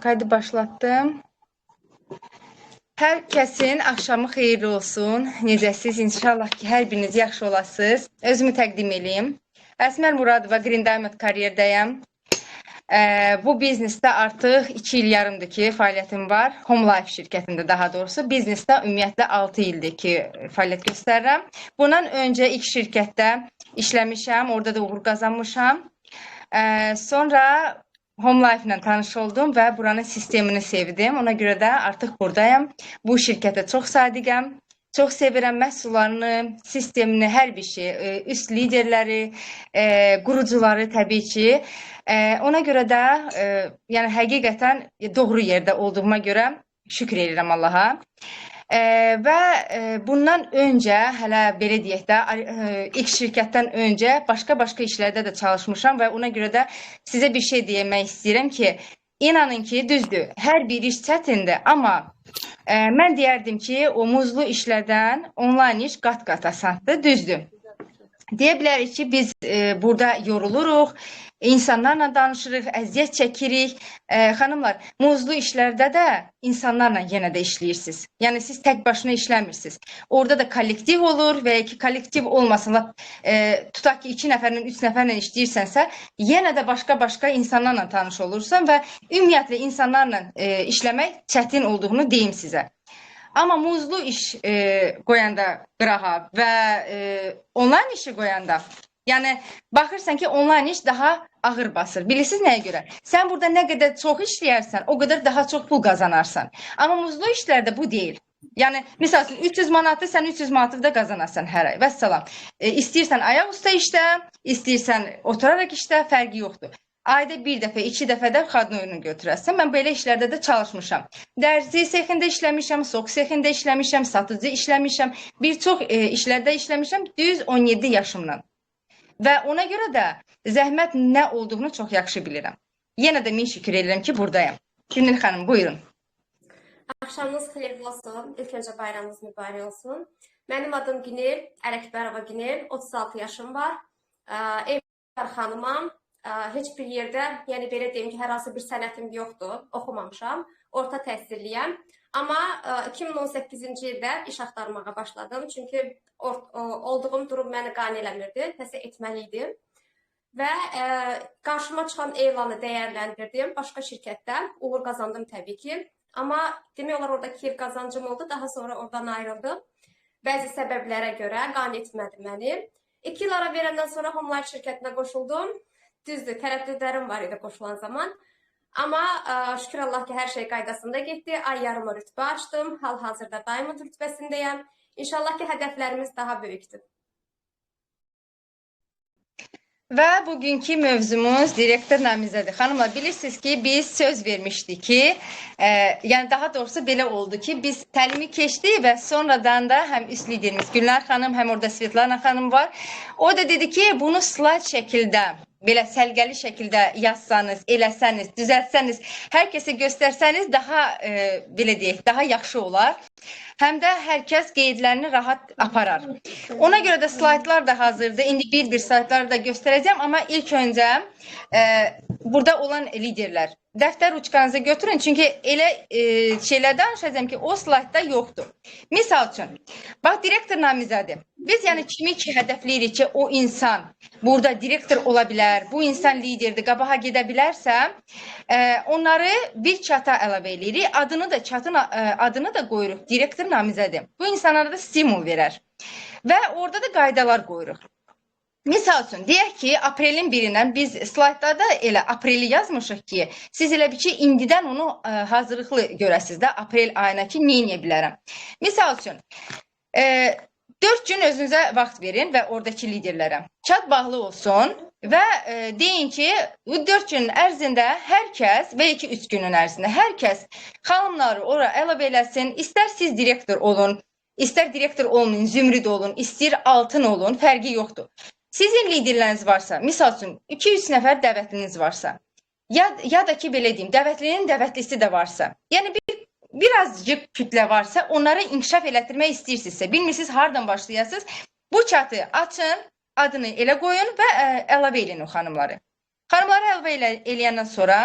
Kaydı başlatdım. Hər kəsin axşamı xeyirli olsun. Necəsiz? İnşallah ki, hər biriniz yaxşı olasınız. Özümü təqdim edeyim. Əsmər Muradova Green Diamond kariyerdəyəm. Bu biznesdə artıq 2 il yarımdır ki, fəaliyyətim var. Home Life şirkətində daha doğrusu. Biznesdə ümumiyyətlə 6 ildir ki, fəaliyyət göstərirəm. Bundan öncə ilk şirkətdə işləmişəm, orada da uğur qazanmışam. Sonra Home Life ilə tanış oldum və buranın sistemini sevdim. Ona görə də artıq buradayam. Bu şirkətə çox sadiqəm. Çox sevirəm məhsullarını, sistemini, hər bir şey, üst liderləri, qurucuları təbii ki. Ona görə də yəni həqiqətən doğru yerdə olduğuma görə şükür edirəm Allaha. Və bundan öncə, hələ belə deyək də, ilk şirkətdən öncə başqa işlərdə də çalışmışam və ona görə də sizə bir şey demək istəyirəm ki, inanın ki, düzdür, hər bir iş çətindir, amma mən deyərdim ki, o muzlu işlərdən onlayn iş qat-qat asandır, düzdür. Deyə bilərik ki, biz burada yoruluruq, insanlarla danışırıq, əziyyət çəkirik. Xanımlar, muzlu işlərdə də insanlarla yenə də işləyirsiniz. Yəni, siz tək başına işləmirsiniz. Orada da kollektiv olur və ya ki, kollektiv olmasın. Tutaq ki, 2 nəfərlə, 3 nəfərlə işləyirsənsə, yenə də başqa insanlarla tanış olursan və ümumiyyətlə insanlarla işləmək çətin olduğunu deyim sizə. Amma muzlu iş qoyanda qırağa və onlayn işi qoyanda, yəni baxırsan ki, onlayn iş daha ağır basır. Bilirsiniz nəyə görə? Sən burada nə qədər çox işləyərsən, o qədər daha çox pul qazanarsan. Amma muzlu işlərdə bu deyil. Yəni, misal üçün, 300 manatı sən 300 manatı da qazanarsan hər ay. Vəssalam. İstəyirsən ayaq üstə işlə, istəyirsən oturaraq işlə, fərqi yoxdur. Ayda 1 dəfə, 2 dəfə də xadın oyunu götürərsən. Mən belə işlərdə də çalışmışam. Dərzi sexində işləmişəm, sox sexində işləmişəm, satıcı işləmişəm. Bir çox işlərdə işləmişəm düz 17 yaşımdan. Və ona görə də zəhmət nə olduğunu çox yaxşı bilirəm. Yenə də min şükür edirəm ki, buradayım. Günel xanım, buyurun. Axşamınız xeyirli olsun. İlk öncə bayramınız mübarək olsun. Mənim adım Günel, Ələkbərova Günel, 36 yaşım var. Evli xanımam. Heç bir yerdə, yəni belə deyim ki, hər hansı bir sənətim yoxdur, oxumamışam, orta təhsilliyəm. Amma 2018-ci ildə iş axtarmağa başladım, çünki olduğum durum məni qane eləmirdi, nəsə etməliydim. Və qarşıma çıxan elanı dəyərləndirdim, başqa şirkətdə uğur qazandım təbii ki. Amma demək olar orada 2 il qazancım oldu, daha sonra oradan ayrıldım. Bəzi səbəblərə görə qane etmədi məni. 2 il ara verəndən sonra Home Life şirkətinə qoşuldum. Düzdür, tərəddüdlərim var idi qoşulan zaman. Amma şükür Allah ki, hər şey qaydasında getdi. Ay yarıma rütbə açdım. Hal-hazırda Diamond rütbəsindəyəm. İnşallah ki, hədəflərimiz daha böyükdür. Və bugünkü mövzumuz direktor Namizədir. Xanımlar, bilirsiniz ki, biz söz vermişdik ki, yəni daha doğrusu belə oldu ki, biz təlimi keçdik və sonradan da həm üst liderimiz Gülnar xanım, həm orada Svetlana xanım var. O da dedi ki, bunu slayd şəkildə, belə səlqəli şəkildə yazsanız, eləsəniz, düzəltsəniz, hər kəsə göstərsəniz daha, belə deyək, daha yaxşı olar. Həm də hər kəs qeydlərini rahat aparar. Ona görə də slaydlar da hazırdır. İndi bir slaydları da göstərəcəm, amma ilk öncə burada olan liderlər. Dəftər uçqanızı götürün, çünki elə şeylər danışacağım ki, o slaydda yoxdur. Misal üçün, bax, direktor Namizədir. Biz yəni kimi ki, hədəfləyirik ki, o insan burada direktor ola bilər, bu insan liderdir, qabağa gedə bilərsə, onları bir çata əlavə edirik, çatın adını da qoyuruq, direktor Namizədir. Bu insanlara da stimul verər və orada da qaydalar qoyuruq. Misal üçün, deyək ki, aprelin 1-dən biz slaydlarda elə apreli yazmışıq ki, siz elə bir ki, indidən onu hazırlıqlı görəsiniz də, aprel ayına ki, nə edə bilərəm. Misal üçün, 4 gün özünüzə vaxt verin və oradakı liderlərə. Çat bağlı olsun və deyin ki, 4 günün ərzində hər kəs və 2-3 günün ərzində hər kəs xanımları ora əlavə eləsin, istər siz direktor olun, istər direktor olmayın, zümrüd olun, istər altın olun, fərqi yoxdur. Sizin liderləriniz varsa, misal üçün 2-3 nəfər dəvətliniz varsa, ya da ki, belə deyim, dəvətlinin dəvətlisi də varsa, yəni birazcık kütlə varsa, onları inkişaf elətdirmək istəyirsinizsə, bilmirsiniz, hardan başlayasınız, bu çatı açın, adını elə qoyun və əlavə edin o xanımları. Xanımları əlavə eləyəndən sonra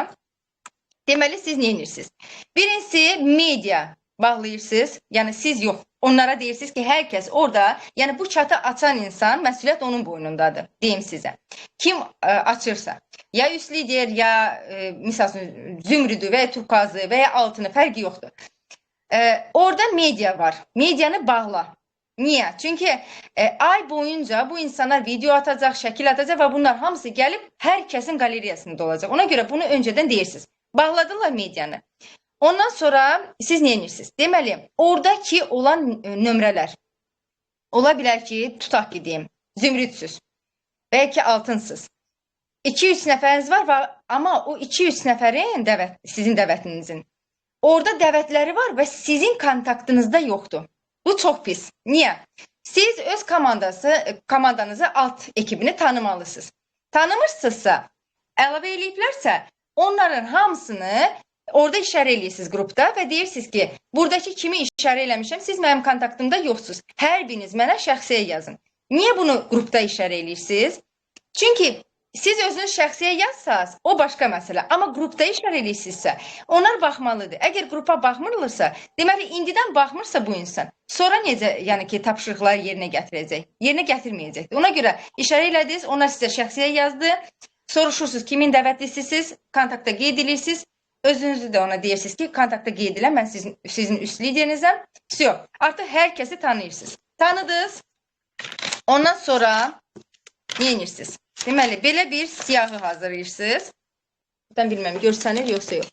deməli siz nə edirsiniz? Birincisi media bağlayırsınız. Yəni siz yox. Onlara deyirsiniz ki, hər kəs orada, yəni bu çatı açan insan məsuliyyət onun boynundadır. Deyim sizə. Kim açırsa, ya üst lider, ya misal üçün zümrüdü və ya turkuazı və ya altını fərqi yoxdur. Orada media var. Medianı bağla. Niyə? Çünki ay boyunca bu insanlar video atacaq, şəkil atacaq və bunlar hamısı gəlib hər kəsin qalereyasında olacaq. Ona görə bunu öncədən deyirsiniz. Bağladılar medianı. Ondan sonra siz nə edirsiniz? Deməli, oradakı olan nömrələr ola bilər ki, tutaq ki, deyim, zümrüdsüz, bəlkə altınsız. 2-3 nəfəriniz var, amma o 2-3 nəfərin sizin dəvətinizin orada dəvətləri var və sizin kontaktınızda yoxdur. Bu çox pis. Niyə? Siz öz komandanızı alt ekibini tanımalısınız. Tanımırsınızsa, əlavə eləyiblərsə, onların hamısını orada işarə eləyirsiniz qrupda və deyirsiniz ki, buradakı kimi işarə eləmişəm, siz mənim kontaktımda yoxsuz. Hər biriniz mənə şəxsiyə yazın. Niyə bunu qrupda işarə eləyirsiniz? Çünki siz özünüz şəxsiyə yazsaz, o başqa məsələ. Amma qrupda işarə eləyirsinizsə, onlar baxmalıdır. Əgər qrupa baxmırlarsa, deməli, indidən baxmırsa bu insan, sonra necə, yəni ki, tapşırıqları yerinə gətirəcək? Yerinə gətirməyəcəkdir. Ona görə işarə elədiniz, onlar sizə şəxsiyə yazdı, soruşursunuz kimin dəvətlisisiniz, kontaktda qeyd edirsiniz, özünüzü də ona deyirsiniz ki, kontaktda qeyd edilən, mən sizin üst liderinizəm. Artıq hər kəsi tanıyırsınız. Tanıdınız, ondan sonra nə edirsiniz? Deməli, belə bir siyahı hazırlayırsınız. Ben bilmem, görsənir, yoxsa yox.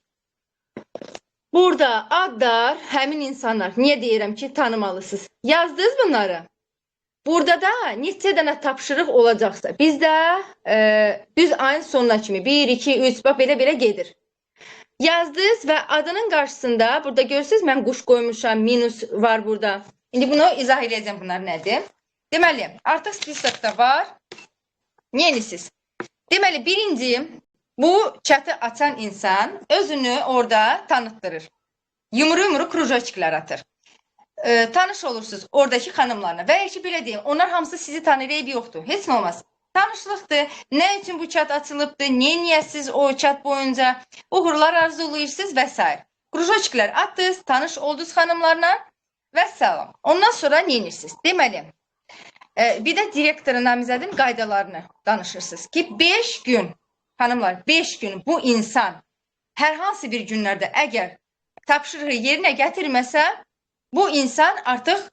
Burada adlar, həmin insanlar. Niyə deyirəm ki, tanımalısınız? Yazdınız bunları. Burada da neçə dənə tapşırıq olacaqsa, bizdə düz ayın sonuna kimi 1, 2, 3, bax belə gedir. Yazdınız və adının qarşısında, burada görürsünüz, mən quş qoymuşam, minus var burada. İndi bunu izah edəcəm, bunlar nədir? Deməli, artıq spesifdə var. Niyə edirsiniz? Deməli, birinci, bu çatı açan insan özünü orada tanıtdırır. Yumru krujoçklar atır. Tanış olursunuz oradakı xanımlarla. Və ya ki, belə deyim, onlar hamısı sizi tanır, eybi yoxdur. Heç nə olmaz. Tanışlıqdır. Nə üçün bu çat açılıbdır? Niyə siz o çat boyunca uğurlar arzulayırsınız və s. Krujoçklar atdınız, tanış oldunuz xanımlarla və salam. Ondan sonra nə edirsiniz? Deməli, bir də direktorun namizədin qaydalarını danışırsınız ki, 5 gün, xanımlar, 5 gün bu insan hər hansı bir günlərdə əgər tapşırığı yerinə gətirməsə, bu insan artıq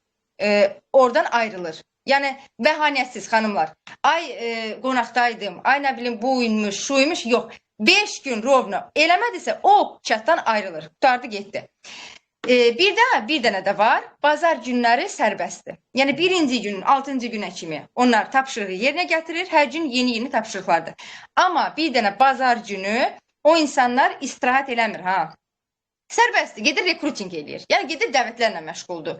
oradan ayrılır. Yəni, bəhanəsiz xanımlar. Ay qonaqdaydım, ay nə bilim buymuş, şuymuş, yox. 5 gün rovna eləmədisə, o çatdan ayrılır. Tutardı, getdi. Bir dənə də var, bazar günləri sərbəstdir. Yəni, birinci günün 6-cı günə kimi onlar tapşırığı yerinə gətirir, hər gün yeni tapşırıqlardır. Amma bir dənə bazar günü o insanlar istirahat eləmir, ha. Sərbəstdir, gedir rekruting eləyir. Yəni, gedir dəvətlərlə məşğuldur.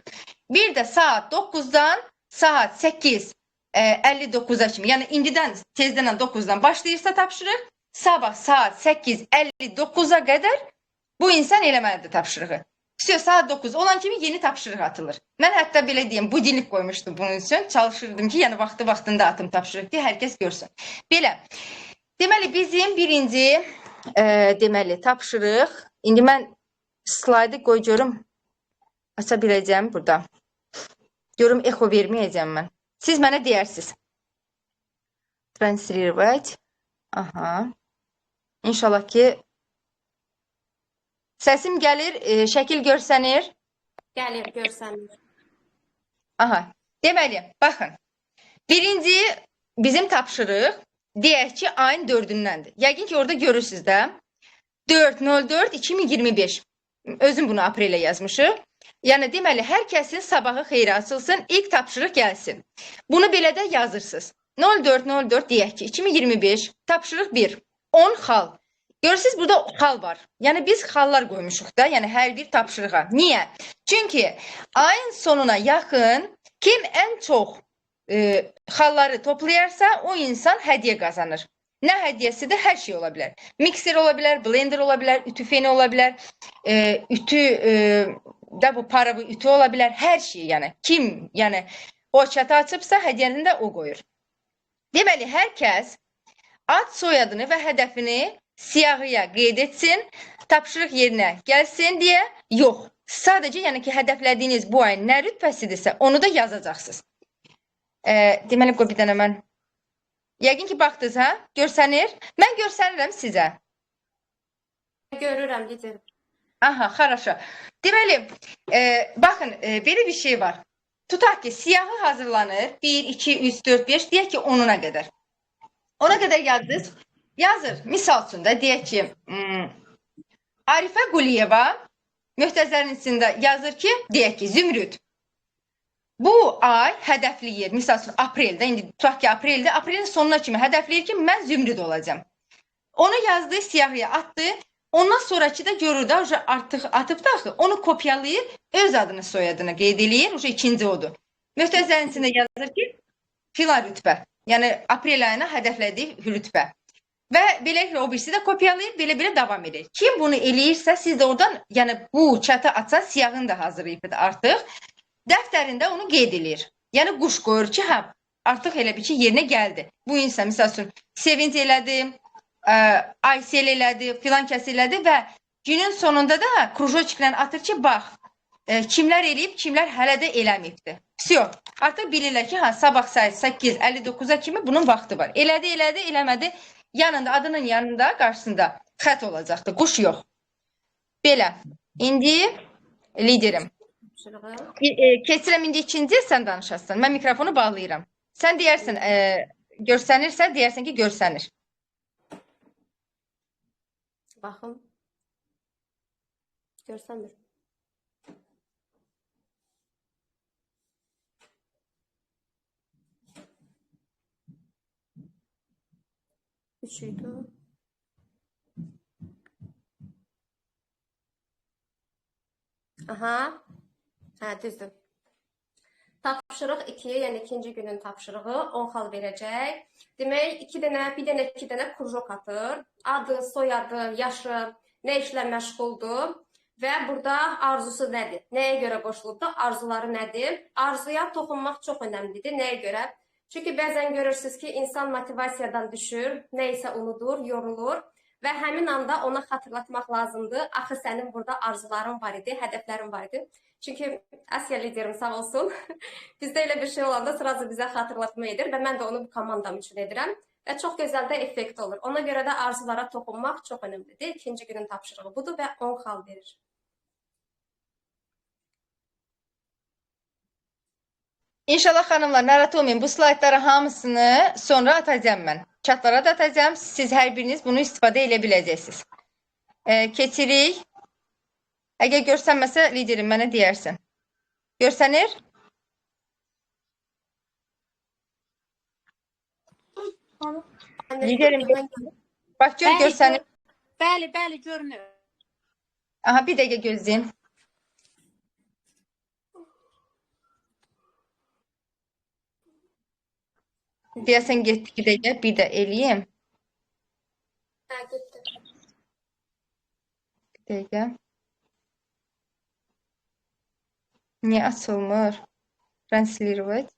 Bir də saat 9-dan saat 8:59-a kimi, yəni indidən tezdən 9-dan başlayırsa tapşırıq, sabah saat 8:59-a qədər bu insan eləməlidir tapşırığı. Saat 9 olan kimi yeni tapşırıq atılır. Mən hətta belə deyim, budilnik qoymuşdum bunun üçün. Çalışırdım ki, yəni vaxtında atım tapşırıq deyə hər kəs görsün. Belə, deməli bizim birinci deməli tapşırıq. İndi mən slaydı qoy görüm. Aça biləcəm burada. Görüm, echo verməyəcəm mən. Siz mənə deyərsiniz. Translate. Aha. İnşallah ki səsim gəlir, şəkil görsənir. Gəlir, görsənir. Aha. Deməli, baxın. Birinci bizim tapşırıq deyək ki, ayın 4-dəndir. Yəqin ki, orada görürsünüz də. 4/04/2025. Özüm bunu aprelə yazmışıq. Yəni, deməli, hər kəsin sabahı xeyri açılsın, ilk tapşırıq gəlsin. Bunu belə də yazırsınız. 04/04 deyək ki, 2025, tapşırıq 1, 10 xal. Görürsünüz, burada xal var. Yəni, biz xallar qoymuşuq da, yəni hər bir tapşırığa. Niyə? Çünki ayın sonuna yaxın kim ən çox xalları toplayarsa, o insan hədiyyə qazanır. Nə hədiyyəsidir? Hər şey ola bilər. Mikser ola bilər, blender ola bilər, ütü feni ola bilər, ütü da bu paralı ütü ola bilər, hər şey yəni. Kim yəni o çatı açıbsa hədiyyəni də o qoyur. Deməli, hər kəs ad soyadını və hədəfini siyahıya qeyd etsin, tapşırıq yerinə gəlsin deyə yox. Sadəcə, yəni ki, hədəflədiyiniz bu ayın nə rütbəsidirsə, onu da yazacaqsınız. Deməli, qoy bir dənə mən. Yəqin ki, baxdınız, hə? Görsənir. Mən görsənirəm sizə. Görürəm, liderim. Aha, xaraşa. Deməli, baxın, belə bir şey var. Tutaq ki, siyahı hazırlanır. 1, 2, 3, 4, 5, deyək ki, 10-una qədər. 10-a qədər yazdınız. Yazır, misal üçün də deyək ki, Arifə Quliyeva möhtəzərin içində yazır ki, deyək ki, Zümrüd. Bu ay hədəfləyir, misal üçün apreldə, indi tutaq ki, apreldə, aprelin sonuna kimi hədəfləyir ki, mən Zümrüd olacağım. Onu yazdı, siyahıya atdı. Ondan sonraki da görür da, artıq atıp da, onu kopyalayır, öz adını, soyadını qeyd eləyir, ikinci odur. Möhtəzərin içində yazır ki, filan rütbə, yəni aprel ayına hədəflədiyi rütbə. Və beləliklə o birisi də kopyalayır, belə-belə davam edir. Kim bunu eləyirsə, siz də oradan, yəni bu çatı açsa, siyahını da hazırlayıb artıq, dəftərində onu qeyd eləyir. Yəni quş qoyur ki, hə, artıq elə bir ki, yerinə gəldi. Bu insan, misal üçün, sevinç elədi, Aysel elədi, filan kəs elədi və günün sonunda da krujociklə atır ki, bax, kimlər eləyib, kimlər hələ də eləməyibdir. Всё. Artıq bilirlər ki, sabah saat 8:59-a kimi bunun vaxtı var. Elədi, eləmədi. Yanında, adının yanında, qarşısında xət olacaqdır. Quş yox. Belə. İndi liderim. Keçirəm indi ikinci, sən danışasan. Mən mikrofonu bağlayıram. Sən deyərsən, görsənirsə, deyərsən ki, görsənir. Baxın. Görsənmir. Üçüydü. Aha. Hə, düzdür. Tapşırıq 2, yəni ikinci günün tapşırığı 10 xal verəcək. Demək, 2 dənə krujok atır. Adı, soyadı, yaşı, nə işlə məşğuldur və burada arzusu nədir? Nəyə görə qoşulubdur? Arzuları nədir? Arzuya toxunmaq çox önəmlidir. Nəyə görə? Çünki bəzən görürsünüz ki, insan motivasiyadan düşür, nə isə unudur, yorulur və həmin anda ona xatırlatmaq lazımdır. Axı sənin burada arzuların var idi, hədəflərin var idi. Çünki Asiya liderim sağ olsun. Bizdə elə bir şey olanda sırası bizə xatırlatma edir və mən də onu bu komandam üçün edirəm və çox gözəl də effekt olur. Ona görə də arzulara toxunmaq çox önəmlidir. İkinci günün tapşırığı budur və 10 xal verir. İnşallah xanımlar, narahat olmayın. Bu slaytları hamısını sonra atacağım mən. Çatlara da atacağım. Siz hər biriniz bunu istifadə edə biləcəksiniz. Keçirik. Əgər görsənməsə, liderim, mənə deyərsən. Görsənir? Liderim, bax, görsənir. Bəli, görünür. Aha, bir dəqiqə gözləyin. Deyəsən getdi, bir dəqiqə, bir də eləyim. Hə, getdi. Bir dəqiqə. Niyə açılmır? Translировать.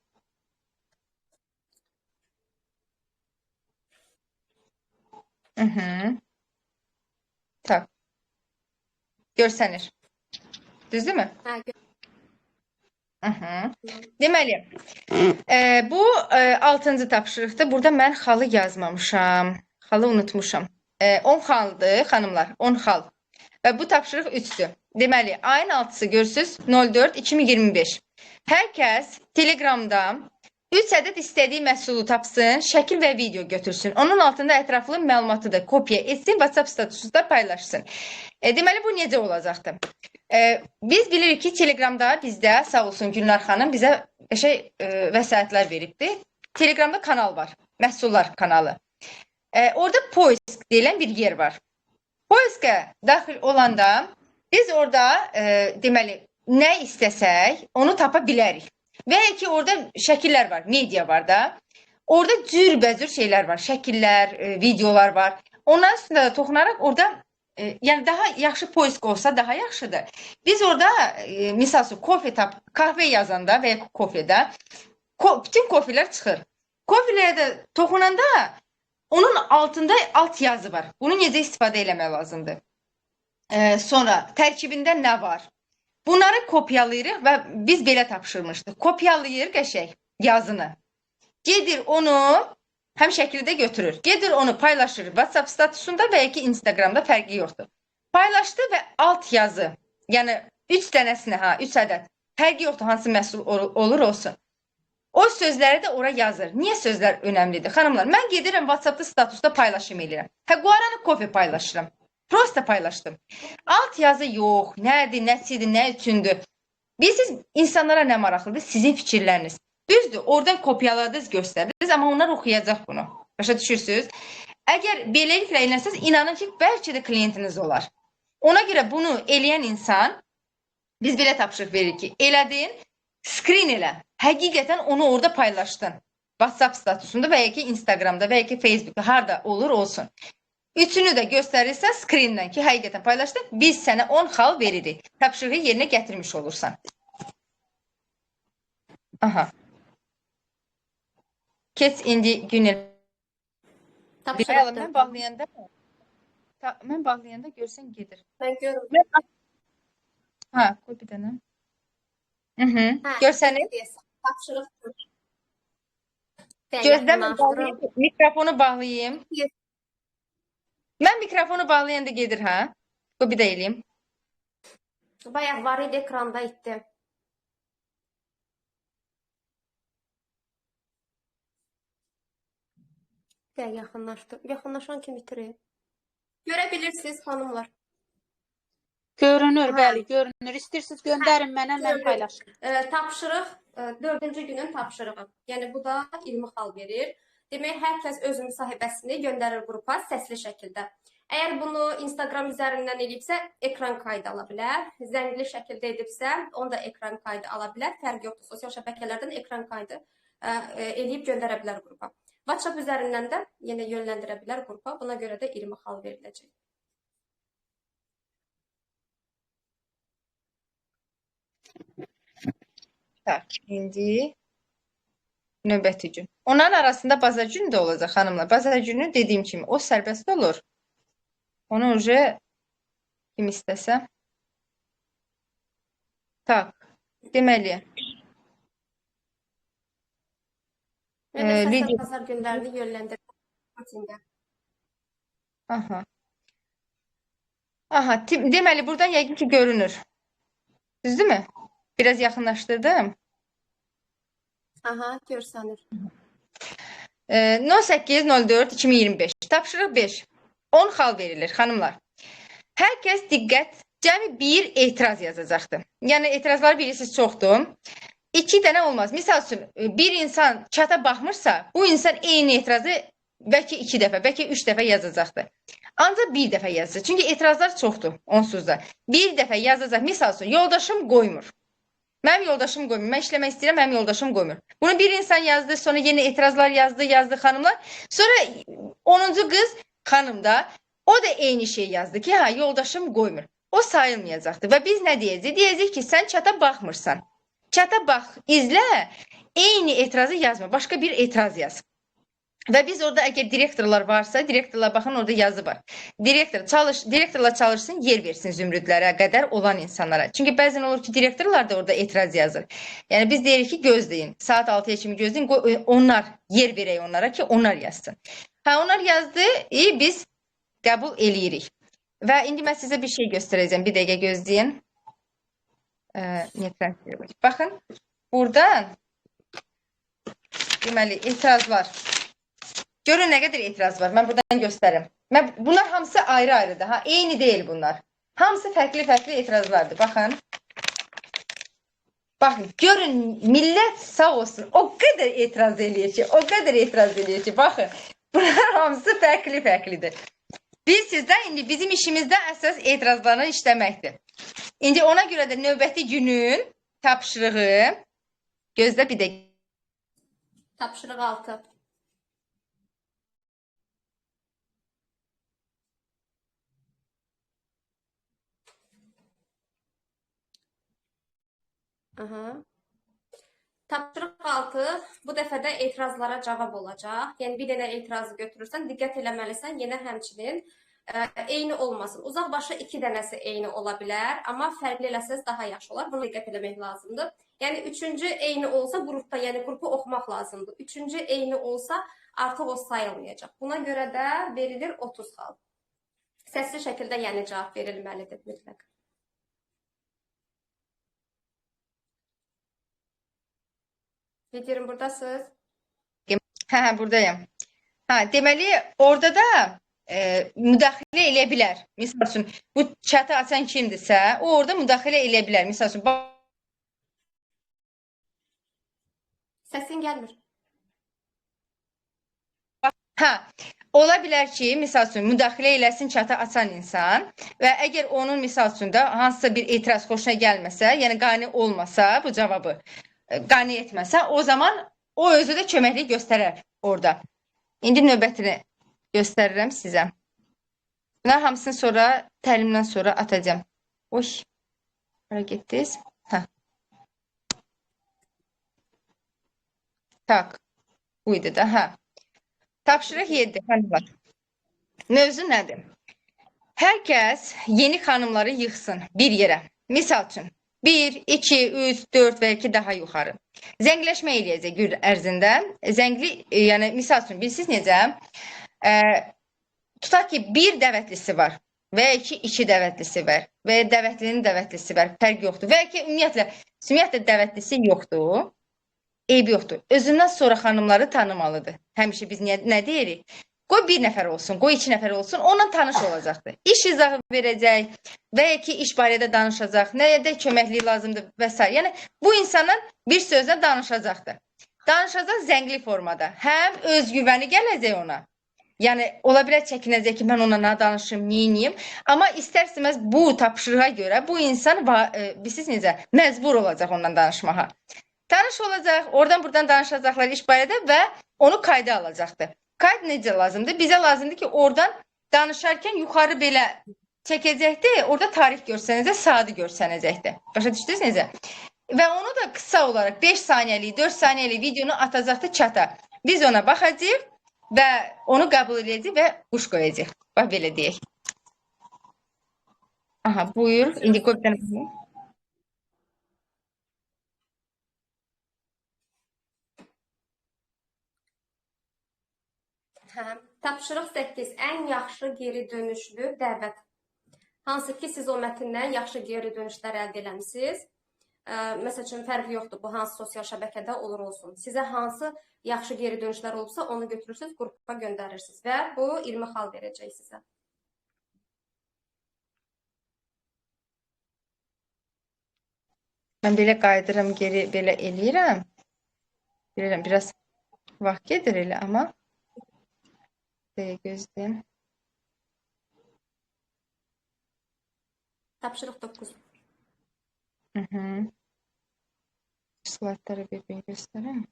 Tak. Görsənir. Düzdür mü? Hə, Deməli, bu 6-cı tapşırıqdır. Burada mən xalı yazmamışam. Xalı unutmuşam. 10 xaldır, xanımlar. 10 xal. Və bu tapşırıq 3-dür. Deməli, ayın 6-sı görürsünüz 04-2025. Hər kəs Telegramda 3 ədəd istədiyi məhsulu tapsın, şəkil və video götürsün. Onun altında ətraflı məlumatı da kopya etsin, WhatsApp statusunda paylaşsın. Deməli, bu necə olacaqdır? Biz bilirik ki, Telegramda bizdə, sağ olsun Gülnar xanım, bizə vəsaitlər veribdir. Telegramda kanal var, məhsullar kanalı. Orada poisk deyilən bir yer var. Poiskə daxil olanda biz orada, deməli, nə istəsək, onu tapa bilərik. Və ya ki, orada şəkillər var, media var da. Orada cürbəcür şeylər var, şəkillər, videolar var. Onların üstündə də toxunaraq orada, yəni daha yaxşı poisk olsa daha yaxşıdır. Biz orada, misal üçün, kahve yazanda və ya kofedə bütün kofelər çıxır. Kofelərə də toxunanda Onun altında alt yazı var. Bunu necə istifadə eləmək lazımdır? Sonra tərkibində nə var? Bunları kopyalayırıq və biz belə tapşırmışdıq. Kopyalayır qəşəng yazını. Gedir onu həm şəkildə götürür. Gedir onu paylaşır WhatsApp statusunda və ya ki Instagramda fərqi yoxdur. Paylaşdı və alt yazı, yəni 3 dənəsini 3 ədəd. Fərqi yoxdur hansı məhsul olur olsun. O sözləri də ora yazır. Niyə sözlər önəmlidir? Xanımlar, mən gedirəm WhatsAppda statusda paylaşım edirəm. Qoyaranı kopya paylaşıram. Prosta paylaşdım. Alt yazı yox, nədir, nəsidir, nə üçündür? Bilirsiniz, insanlara nə maraqlıdır? Sizin fikirləriniz. Düzdür, oradan kopyaladınız, göstərdiniz, amma onlar oxuyacaq bunu. Başa düşürsünüz? Əgər beləliklə eləsəz, inanın ki, bəlkə də klientiniz olar. Ona görə bunu eləyən insan, biz belə tapşırıq veririk ki, elədin, screen elə. Həqiqətən onu orada paylaşdın. WhatsApp statusunda və ya ki Instagramda və ya ki Facebookda, harada olur olsun. Üçünü də göstərirsən screendən ki, həqiqətən paylaşdın, biz sənə 10 xal veririk. Tapşırığı yerinə gətirmiş olursan. Aha. Keç indi Günel. Tapşırıqdır. Mən bağlayanda mən bağlayanda görsən gedir. Mən görürüm. Qoy bir dənə. Görsəniz? Tapşırıqdır. Gözləmə bağlayayım. Mikrofonu bağlayayım. Mən mikrofonu bağlayanda gedir, Qoy bir də eləyim. Bayaq var idi, ekranda itdi. Yaxınlaşdı. Yaxınlaşan kimi itirir. Görə bilirsiniz, xanımlar. Görünür, bəli, görünür. İstəyirsiniz göndərin mənə, mən paylaşım. Tapşırıq 4-cü günün tapşırığı. Yəni bu da 20 xal verir. Demək, hər kəs öz müsahibəsini göndərir qrupa səsli şəkildə. Əgər bunu Instagram üzərindən edibsə, ekran kaydı ala bilər. Zəngli şəkildə edibsə, onu da ekran kaydı ala bilər. Fərq yoxdur. Sosial şəbəkələrdən ekran kaydı eləyib göndərə bilər qrupa. WhatsApp üzərindən də yenə yönləndirə bilər qrupa. Buna görə də 20 xal veriləcək. İndi növbəti gün. Onların arasında bazar günü də olacaq, xanımlar. Bazar günü dediyim kimi o sərbəst olur. Onu уже kim istəsə. Deməli. Mən bazar günlərini yönləndirəm. Deməli, buradan yəqin ki görünür. Düzdürmü? Biraz yaxınlaşdırdım. Görsənir. 08.04.2025. Tapşırıq 5. 10 xal verilir, xanımlar. Hər kəs diqqət, cəmi bir etiraz yazacaqdır. Yəni, etirazlar bilirsiniz çoxdur. 2 dənə olmaz. Misal üçün, bir insan çata baxmırsa, bu insan eyni etirazı bəlkə 2 dəfə, bəlkə 3 dəfə yazacaqdır. Ancaq bir dəfə yazacaq. Çünki etirazlar çoxdur onsuz da. Bir dəfə yazacaq. Misal üçün, yoldaşım qoymur. Mənim yoldaşım qoymur. Mən işləmək istəyirəm, mənim yoldaşım qoymur. Bunu bir insan yazdı, sonra yeni etirazlar yazdı xanımlar. Sonra 10-cu qız xanım da o da eyni şey yazdı ki, yoldaşım qoymur. O sayılmayacaqdır. Və biz nə deyəcəyik? Deyəcəyik ki, sən çata baxmırsan. Çata bax, izlə, eyni etirazı yazma. Başqa bir etiraz yaz. Və biz orada əgər direktorlar varsa, direktorlar baxın orada yazı var. Direktorlar çalışsın, yer versin zümrüdlərə qədər olan insanlara. Çünki bəzən olur ki, direktorlar da orada etiraz yazır. Yəni biz deyirik ki, gözləyin. Saat 6-ya kimi gözləyin. Onlar, yer verək onlara ki, onlar yazsın. Onlar yazdı, biz qəbul eləyirik. Və indi mən sizə bir şey göstərəcəm. Bir dəqiqə gözləyin. Baxın, buradan deməli, etirazlar. Görün nə qədər etiraz var. Mən buradan göstərim. Bunlar hamısı ayrı-ayrıdır. Eyni deyil bunlar. Hamısı fərqli-fərqli etirazlardır. Baxın. Baxın, görün, millət sağ olsun. O qədər etiraz eləyir ki, baxın. Bunlar hamısı fərqli-fərqlidir. Bilirsiniz də, indi bizim işimizdə əsas etirazlarını işləməkdir. İndi ona görə də növbəti günün tapşırığı, gözlə bir dəqiqə. Tapşırıq 6. Tapşırıq 6 bu dəfə də etirazlara cavab olacaq. Yəni bir dənə etirazı götürürsən, diqqət eləməlisən, yenə həmçinin eyni olmasın. Uzaq başı 2 dənəsi eyni ola bilər, amma fərqli eləsəz daha yaxşı olar. Buna diqqət eləmək lazımdır. Yəni üçüncü eyni olsa qrupda, yəni qrupu oxumaq lazımdır. Üçüncü eyni olsa artıq o sayılmayacaq. Buna görə də verilir 30 xal. Səsli şəkildə yəni cavab verilməlidir mütləq. Videorum buradasınız. Hə, buradayım. Deməli, orada da müdaxilə eləyə bilər. Misal üçün, bu chatı açan kimdirsə, o orada müdaxilə eləyə bilər. Misal üçün, Səsin gəlmir. ola bilər ki, misal üçün, müdaxilə eləsin chatı açan insan və əgər onun misal üçün da hansısa bir etiraz xoşuna gəlməsə, yəni qane olmasa, bu cavabı qane etməsə, o zaman o özü də köməklik göstərər orada. İndi növbətini göstərirəm sizə. Bunlar hamısını sonra, təlimdən sonra atacağım. Oy, hara getdiniz? Tak, buydu da, Tapşırıq 7, Mövzu nədir? Hər kəs yeni xanımları yığsın bir yerə. Misal üçün, 1, 2, 3, 4 və 2 daha yuxarı. Zəngləşmə eləyəcək gün ərzində. Zəngli, yəni misal üçün, bilirsiniz necə? Tutaq ki, bir dəvətlisi var və ya ki, 2 dəvətlisi var və ya dəvətlinin dəvətlisi var, fərq yoxdur. Və ya ki, ümumiyyətlə dəvətlisi yoxdur, eybi yoxdur. Özündən sonra xanımları tanımalıdır. Həmişə biz nə deyirik? Qoy 1 nəfər olsun, qoy 2 nəfər olsun, onunla tanış olacaqdır. İş izahı verəcək və ya ki, iş barədə danışacaq, nəyə də köməkliyi lazımdır və s. Yəni, bu insanın bir sözlə danışacaqdır. Danışacaq zəngli formada. Həm özgüvəni gələcək ona. Yəni, ola bilər çəkinəcək ki, mən ona nə danışım, neyiniyim. Amma istər-istəməz bu tapşırığa görə bu insan, bilirsiniz necə, məcbur olacaq ondan danışmağa. Tanış olacaq, oradan-buradan danışacaqlar iş barədə və onu qayda alacaqdır. Qayd necə lazımdır? Bizə lazımdır ki, oradan danışarkən yuxarı belə çəkəcəkdir, orada tarix görsənəcək, saati görsənəcəkdir. Başa düşdünüz necə? Və onu da qısa olaraq 5 saniyəlik, 4 saniyəlik videonu atacaqdır çata. Biz ona baxacaq və onu qəbul edəcək və quş qoyacaq. Bax, belə deyək. Aha, buyur. İndi qoy bir dənə baxayım. Tapşırıq 8. Ən yaxşı geri dönüşlü dəvət. Hansı ki, siz o mətndən yaxşı geri dönüşlər əldə eləmişsiniz. Məsəl üçün, fərqi yoxdur bu, hansı sosial şəbəkədə olur olsun. Sizə hansı yaxşı geri dönüşlər olubsa, onu götürürsünüz, qrupa göndərirsiniz və bu 20 xal verəcək sizə. Mən belə qaydıram, geri belə eləyirəm. Bilirəm, biraz vaxt gedir elə, amma gözləyim. Tapşırıq 9. Slaytları bir göstərəm.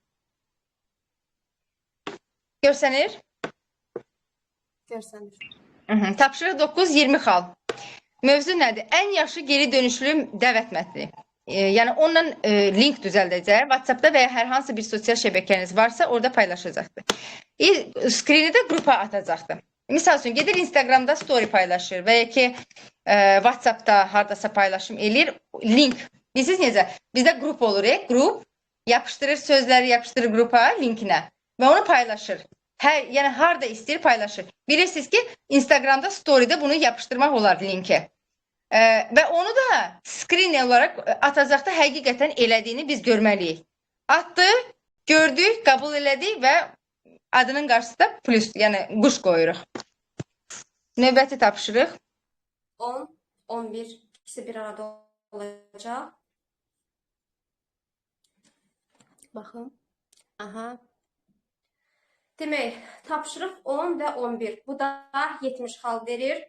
Görsənir? Görsənir. Tapşırıq 9, 20 xal. Mövzu nədir? Ən yaxşı geri dönüşlü dəvət mətni. Yəni, onunla link düzəldəcək. WhatsAppda və ya hər hansı bir sosial şəbəkəniz varsa, orada paylaşacaqdır. Skrini də qrupa atacaqdır. Misal üçün, gedir Instagramda story paylaşır və ya ki, WhatsAppda haradasa paylaşım eləyir. Link. Bilirsiniz necə? Bizdə qrup olur, qrup yapışdırır, sözləri yapışdırır qrupa, linkinə və onu paylaşır. Yəni, harada istəyir paylaşır. Bilirsiniz ki, Instagramda storydə bunu yapışdırmaq olar linki. Və onu da screen olaraq atacaqda həqiqətən elədiyini biz görməliyik. Atdı, gördük, qəbul elədik və adının qarşısında plus, yəni quş qoyuruq. Növbəti tapşırıq. 10, 11, ikisi bir arada olacaq. Baxın. Aha. Demək, tapşırıq 10 və 11. Bu da 70 xal verir.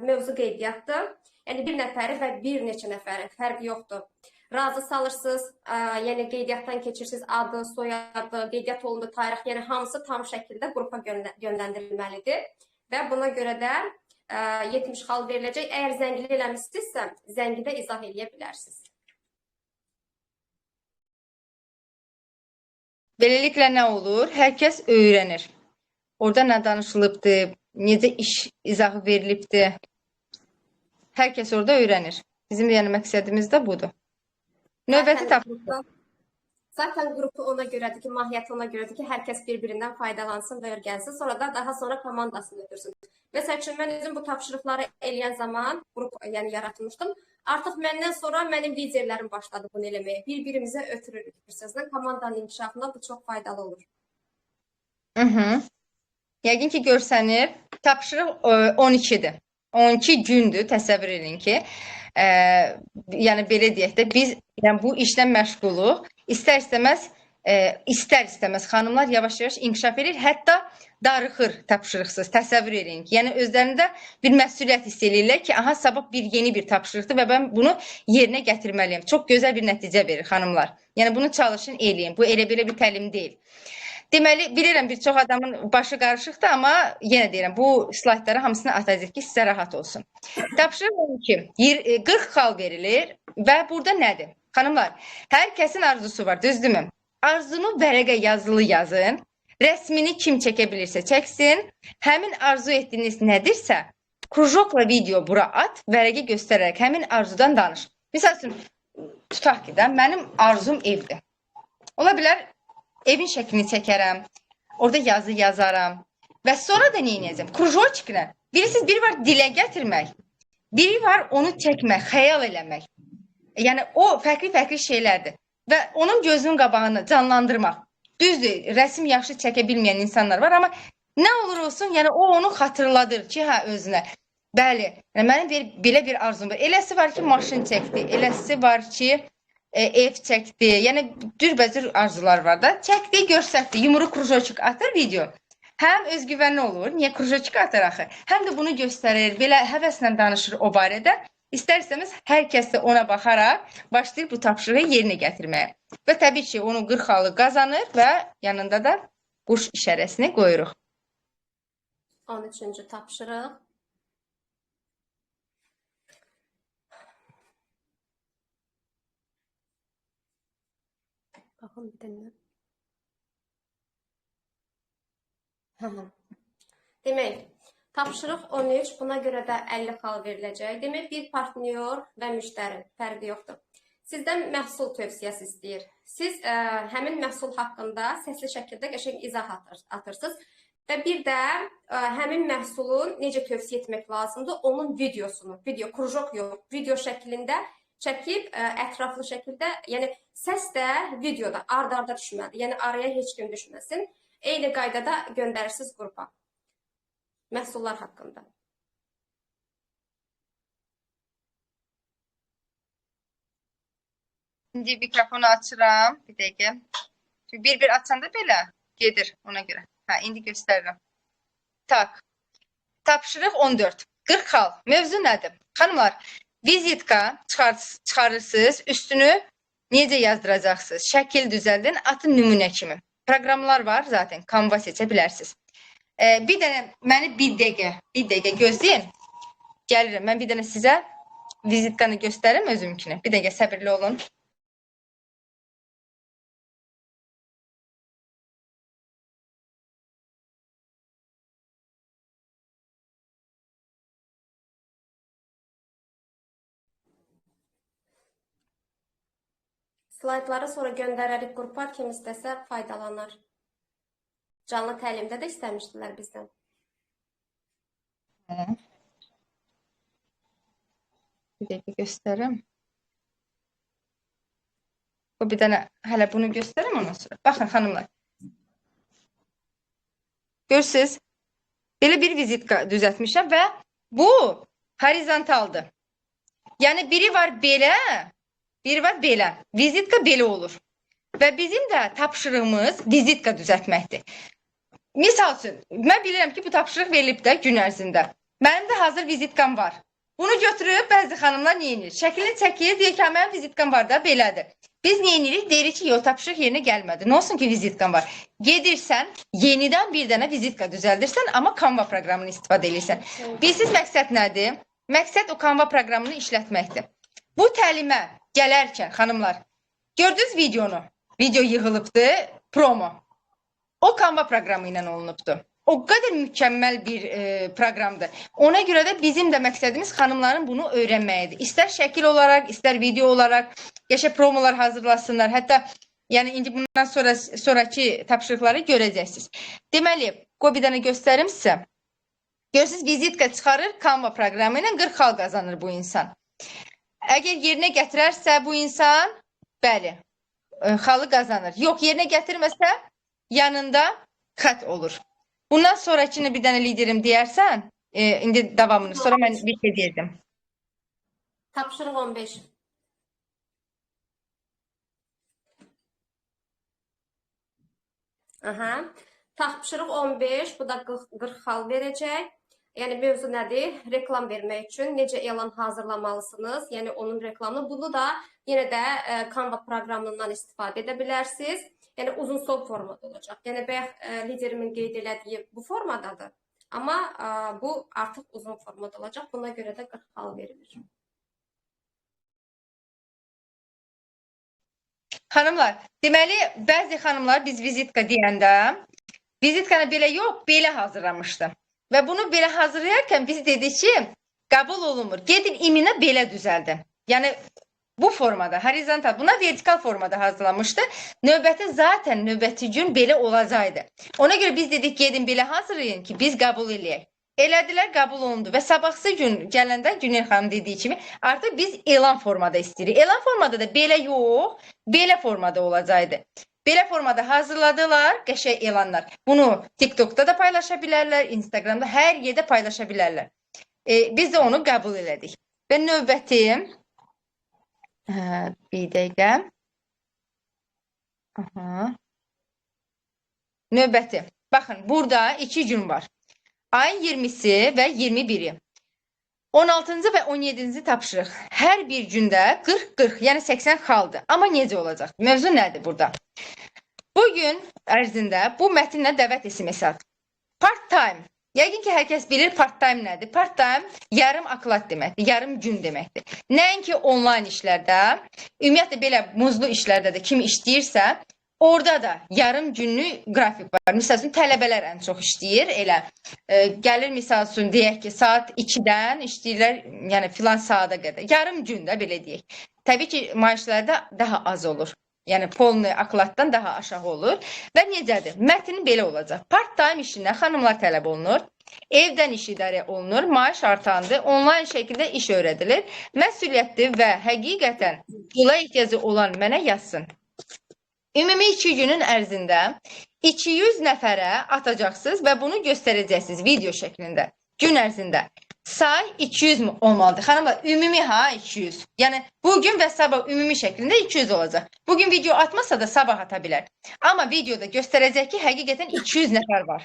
Mövzu qeydiyyatdır. Yəni, bir nəfəri və bir neçə nəfəri, fərqi yoxdur. Razı salırsınız, yəni qeydiyyatdan keçirsiniz, adı, soyadı, qeydiyyat olundu, tarix, yəni hamısı tam şəkildə qrupa göndərilməlidir. Və buna görə də 70 xal veriləcək. Əgər zəngli eləmişsinizsə, zəngi də izah eləyə bilərsiniz. Beləliklə nə olur? Hər kəs öyrənir. Orada nə danışılıbdır, necə iş izahı verilibdir. Hər kəs orada öyrənir. Bizim yəni məqsədimiz də budur. Növbəti tapşırıq. Zaten qrupu ona görədir ki, mahiyyəti ona görədir ki, hər kəs bir-birindən faydalansın və öyrənsin. Sonra da daha sonra komandasını ötürsün. Məsəl üçün, mən özüm bu tapşırıqları eləyən zaman qrup yəni yaratmışdım. Artıq məndən sonra mənim liderlərim başladı bunu eləməyə. Bir-birimizə ötürürük. Sözlə komandanın inkişafında bu çox faydalı olur. Yəqin ki, görsənir. Tapşırıq 12-dir. 12 gündür, təsəvvür edin ki. Yəni belə deyək də, biz yəni, bu işlə məşğuluq. İstər-istəməz xanımlar yavaş-yavaş inkişaf edir. Hətta darıxır tapşırıqsız. Təsəvvür edin ki, yəni özlərində bir məsuliyyət hiss edirlər ki, aha, sabah yeni bir tapşırıqdır və mən bunu yerinə gətirməliyəm. Çox gözəl bir nəticə verir xanımlar. Yəni bunu çalışın, eləyin. Bu elə-belə bir təlim deyil. Deməli, bilirəm bir çox adamın başı qarışıqdır, amma yenə deyirəm, bu slaytları hamısını atacaq ki, sizə rahat olsun. Tapşırıq 12. 40 xal verilir və burada nədir? Xanımlar, hər kəsin arzusu var, düzdürmü? Arzunu vərəqə yazılı yazın. Rəsmini kim çəkə bilirsə çəksin. Həmin arzu etdiyiniz nədirsə, krujokla video bura at, vərəqə göstərərək həmin arzudan danış. Misal üçün, tutaq ki, mənim arzum evdir. Ola bilər, evin şəklini çəkərəm, orada yazı yazaram və sonra da nə edəcəm? Krujokla. Bilirsiniz, biri var dilə gətirmək, biri var onu çəkmək, xəyal eləmək. Yəni, o fərqli-fərqli şeylərdir və onun gözünün qabağını canlandırmaq. Düzdür, rəsm yaxşı çəkə bilməyən insanlar var, amma nə olur olsun, yəni o onu xatırladır ki, hə, özünə. Bəli, yəni, mənim belə bir arzum var. Eləsi var ki, maşın çəkdi, eləsi var ki, ev çəkdi. Yəni, cürbəcür arzular var da. Çəkdi, görsətdi, yumru krujokçuk atır video. Həm özgüvənli olur, niyə krujokçuk atır axı? Həm də bunu göstərir, belə həvəslə danışır o barədə. İstərsəmiz, hər kəs də ona baxaraq başlayır bu tapşırığı yerinə gətirməyə. Və təbii ki, onun 40 xalı qazanır və yanında da quş işarəsini qoyuruq. 13-cü tapşırıq. Baxın bir dənə. Demək, tapşırıq 13, buna görə də 50 xal veriləcək. Demək, bir partnyor və müştəri fərqi yoxdur. Sizdən məhsul tövsiyəsi istəyir. Siz həmin məhsul haqqında səsli şəkildə qəşəng izah atırsınız və bir də həmin məhsulun necə tövsiyə etmək lazımdır, onun videosunu, krujok yox, video şəklində çəkib ətraflı şəkildə, yəni səs də videoda ard-arda düşməlidir. Yəni araya heç kim düşməsin. Eyni qaydada göndərirsiniz qrupa. Məhsullar haqqında. İndi mikrofonu açıram. Bir dəqiqə. Çünki bir-bir açanda belə gedir ona görə. Hə, indi göstərirəm. Tak. Tapşırıq 14. 40 xal. Mövzu nədir? Xanımlar, vizitka çıxarırsınız, üstünü necə yazdıracaqsınız? Şəkil düzəldin, atın nümunə kimi. Proqramlar var zaten, Canva seçə bilərsiniz. Bir dənə, məni bir dəqiqə gözləyin. Gəlirəm, mən bir dənə sizə vizitkanı göstərim özümkini. Bir dəqiqə səbirli olun. Slaytları sonra göndərərik qrupa, kim istəsə faydalanar. Canlı təlimdə də istəmişdilər bizdən. Bir dəqiqə göstərim. Bir dənə hələ bunu göstərim ondan sonra. Baxın xanımlar. Görürsünüz, belə bir vizitka düzəltmişəm və bu horizontaldır. Yəni biri var belə, biri var belə. Vizitka belə olur. Və bizim də tapşırığımız vizitka düzəltməkdir. Misal üçün, mən bilirəm ki, bu tapşırıq verilib də gün ərzində. Mənim də hazır vizitkam var. Bunu götürüb bəzi xanımlar nə edir? Şəklini çəkir, deyir ki, mənim vizitkam var da, belədir. Biz nə edirik? Deyirik ki, yox, tapşırıq yerinə gəlmədi. Nə olsun ki, vizitkan var? Gedirsən, yenidən bir dənə vizitka düzəldirsən, amma Canva proqramını istifadə edirsən. Bilirsiniz, məqsəd nədir? Məqsəd o Canva proqramını işlətməkdir. Bu təlimə gələrkən, xanımlar, gördünüz videonu? Video yığılıbdır. promo. O Canva proqramı ilə olunubdu. O qədər mükəmməl bir proqramdır. Ona görə də bizim də məqsədimiz xanımların bunu öyrənməyidir. İstər şəkil olaraq, istər video olaraq qəşəng promolar hazırlasınlar. Hətta yəni indi bundan sonraki tapşırıqları görəcəksiniz. Deməli, qoy bir dənə göstərim sizə. Görürsünüz, vizitka çıxarır Canva proqramı ilə 40 xal qazanır bu insan. Əgər yerinə gətirərsə bu insan, bəli, xalı qazanır. Yox, yerinə gətirməsə yanında xət olur. Bundan sonrakini bir dənə liderim deyərsən, indi davamını, sonra mən bir şey deyirdim. Tapşırıq 15. Aha. Tapşırıq 15, bu da 40 xal verəcək. Yəni mövzu nədir? Reklam vermək üçün necə elan hazırlamalısınız? Yəni onun reklamını. Bunu da yenə də Canva proqramından istifadə edə bilərsiniz. Yəni uzun son formada olacaq. Yəni bayaq liderimin qeyd elədiyi bu formadadır. Amma bu artıq uzun formada olacaq. Buna görə də 40 xal verilir. Xanımlar, deməli bəzi xanımlar biz vizitka deyəndə vizitkanı belə yox, belə hazırlamışdı. Və bunu belə hazırlayarkən biz dedik ki, qəbul olunmur. Gedin iminə belə düzəldin. Yəni bu formada, horizontal, buna vertikal formada hazırlanmışdı. Növbəti gün belə olacaqdı. Ona görə biz dedik, gedin belə hazırlayın ki, biz qəbul eləyək. Elədilər, qəbul olundu və sabahsı gün gələndə Günel xanım dediyi kimi artıq biz elan formada istəyirik. Elan formada da belə yox, belə formada olacaqdı. Belə formada hazırladılar qəşəng elanlar. Bunu TikTokda da paylaşa bilərlər, Instagramda hər yerdə paylaşa bilərlər. Biz də onu qəbul elədik. Və növbəti bir dəqiqə. Növbəti. Baxın, burada 2 gün var. Ayın 20-si və 21-i. 16-cı və 17-ci tapşırıq. Hər bir gündə 40-40, yəni 80 xaldır. Amma necə olacaq? Mövzu nədir burada? Bugün ərzində bu mətnlə dəvət SMS-at. Part-time. Yəqin ki, hər kəs bilir part-time nədir? Part-time yarım aklat deməkdir, yarım gün deməkdir. Nəinki onlayn işlərdə, ümumiyyətlə belə muzlu işlərdə də kim işləyirsə, orada da yarım günlük qrafik var. Misal üçün, tələbələr ən çox işləyir. Elə gəlir, misal üçün, deyək ki, saat 2-dən işləyirlər, yəni filan saata qədər. Yarım gündə, belə deyək. Təbii ki, maaşlarda daha az olur. Yəni, polni aklatdan daha aşağı olur. Və necədir? Mətnin belə olacaq. Part-time işindən xanımlar tələb olunur. Evdən iş idarə olunur. Maaş artandır. Onlayn şəkildə iş öyrədilir. Məsuliyyətli və həqiqətən pula ehtiyacı olan mənə yazsın. Ümumi 2 günün ərzində 200 nəfərə atacaqsınız və bunu göstərəcəksiniz video şəklində. Gün ərzində. Say 200 olmalıdır. Xanımlar, ümumi 200. Yəni, bugün və sabah ümumi şəklində 200 olacaq. Bugün video atmasa da sabah ata bilər. Amma videoda göstərəcək ki, həqiqətən 200 nəfər var.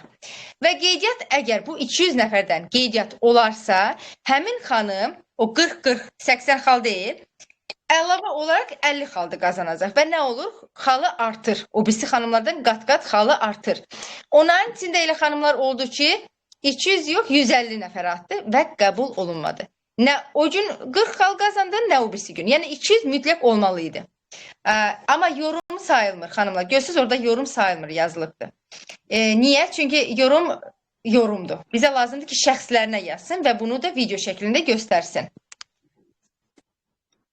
Və qeydiyyat, əgər bu 200 nəfərdən qeydiyyat olarsa, həmin xanım o 40-40-80 xal deyil, əlavə olaraq 50 xalda qazanacaq və nə olur? Xalı artır. O birisi xanımlardan qat-qat xalı artır. Onların içində elə xanımlar oldu ki, 200 yox, 150 nəfər atdı və qəbul olunmadı. Nə o gün 40 xal qazandı, nə o birisi gün. Yəni 200 mütləq olmalıydı. Amma yorum sayılmır xanımlar. Görürsünüz, orada yorum sayılmır, yazılıbdır. Niyə? Çünki yorumdur. Bizə lazımdır ki, şəxslərinə yazsın və bunu da video şəklində göstərsin.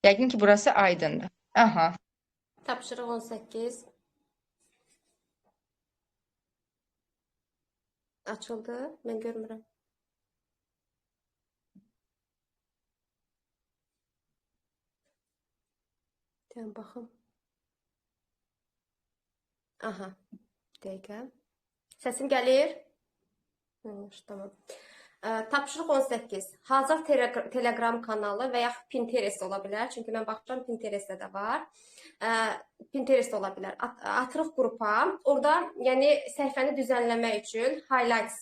Yəqin ki, burası aydındır. Aha. Tapşırıq 18. Açıldı. Mən görmürəm. Deyəm, baxım. Aha. Dəqiqə. Səsim gəlir? Tamam. Tapşırıq 18. Hazır Telegram kanalı və yaxud Pinterest ola bilər. Çünki mən baxıram, Pinterestdə də var. Pinterest ola bilər. Atırıq qrupa. Orada, yəni səhifəni düzənləmək üçün highlights,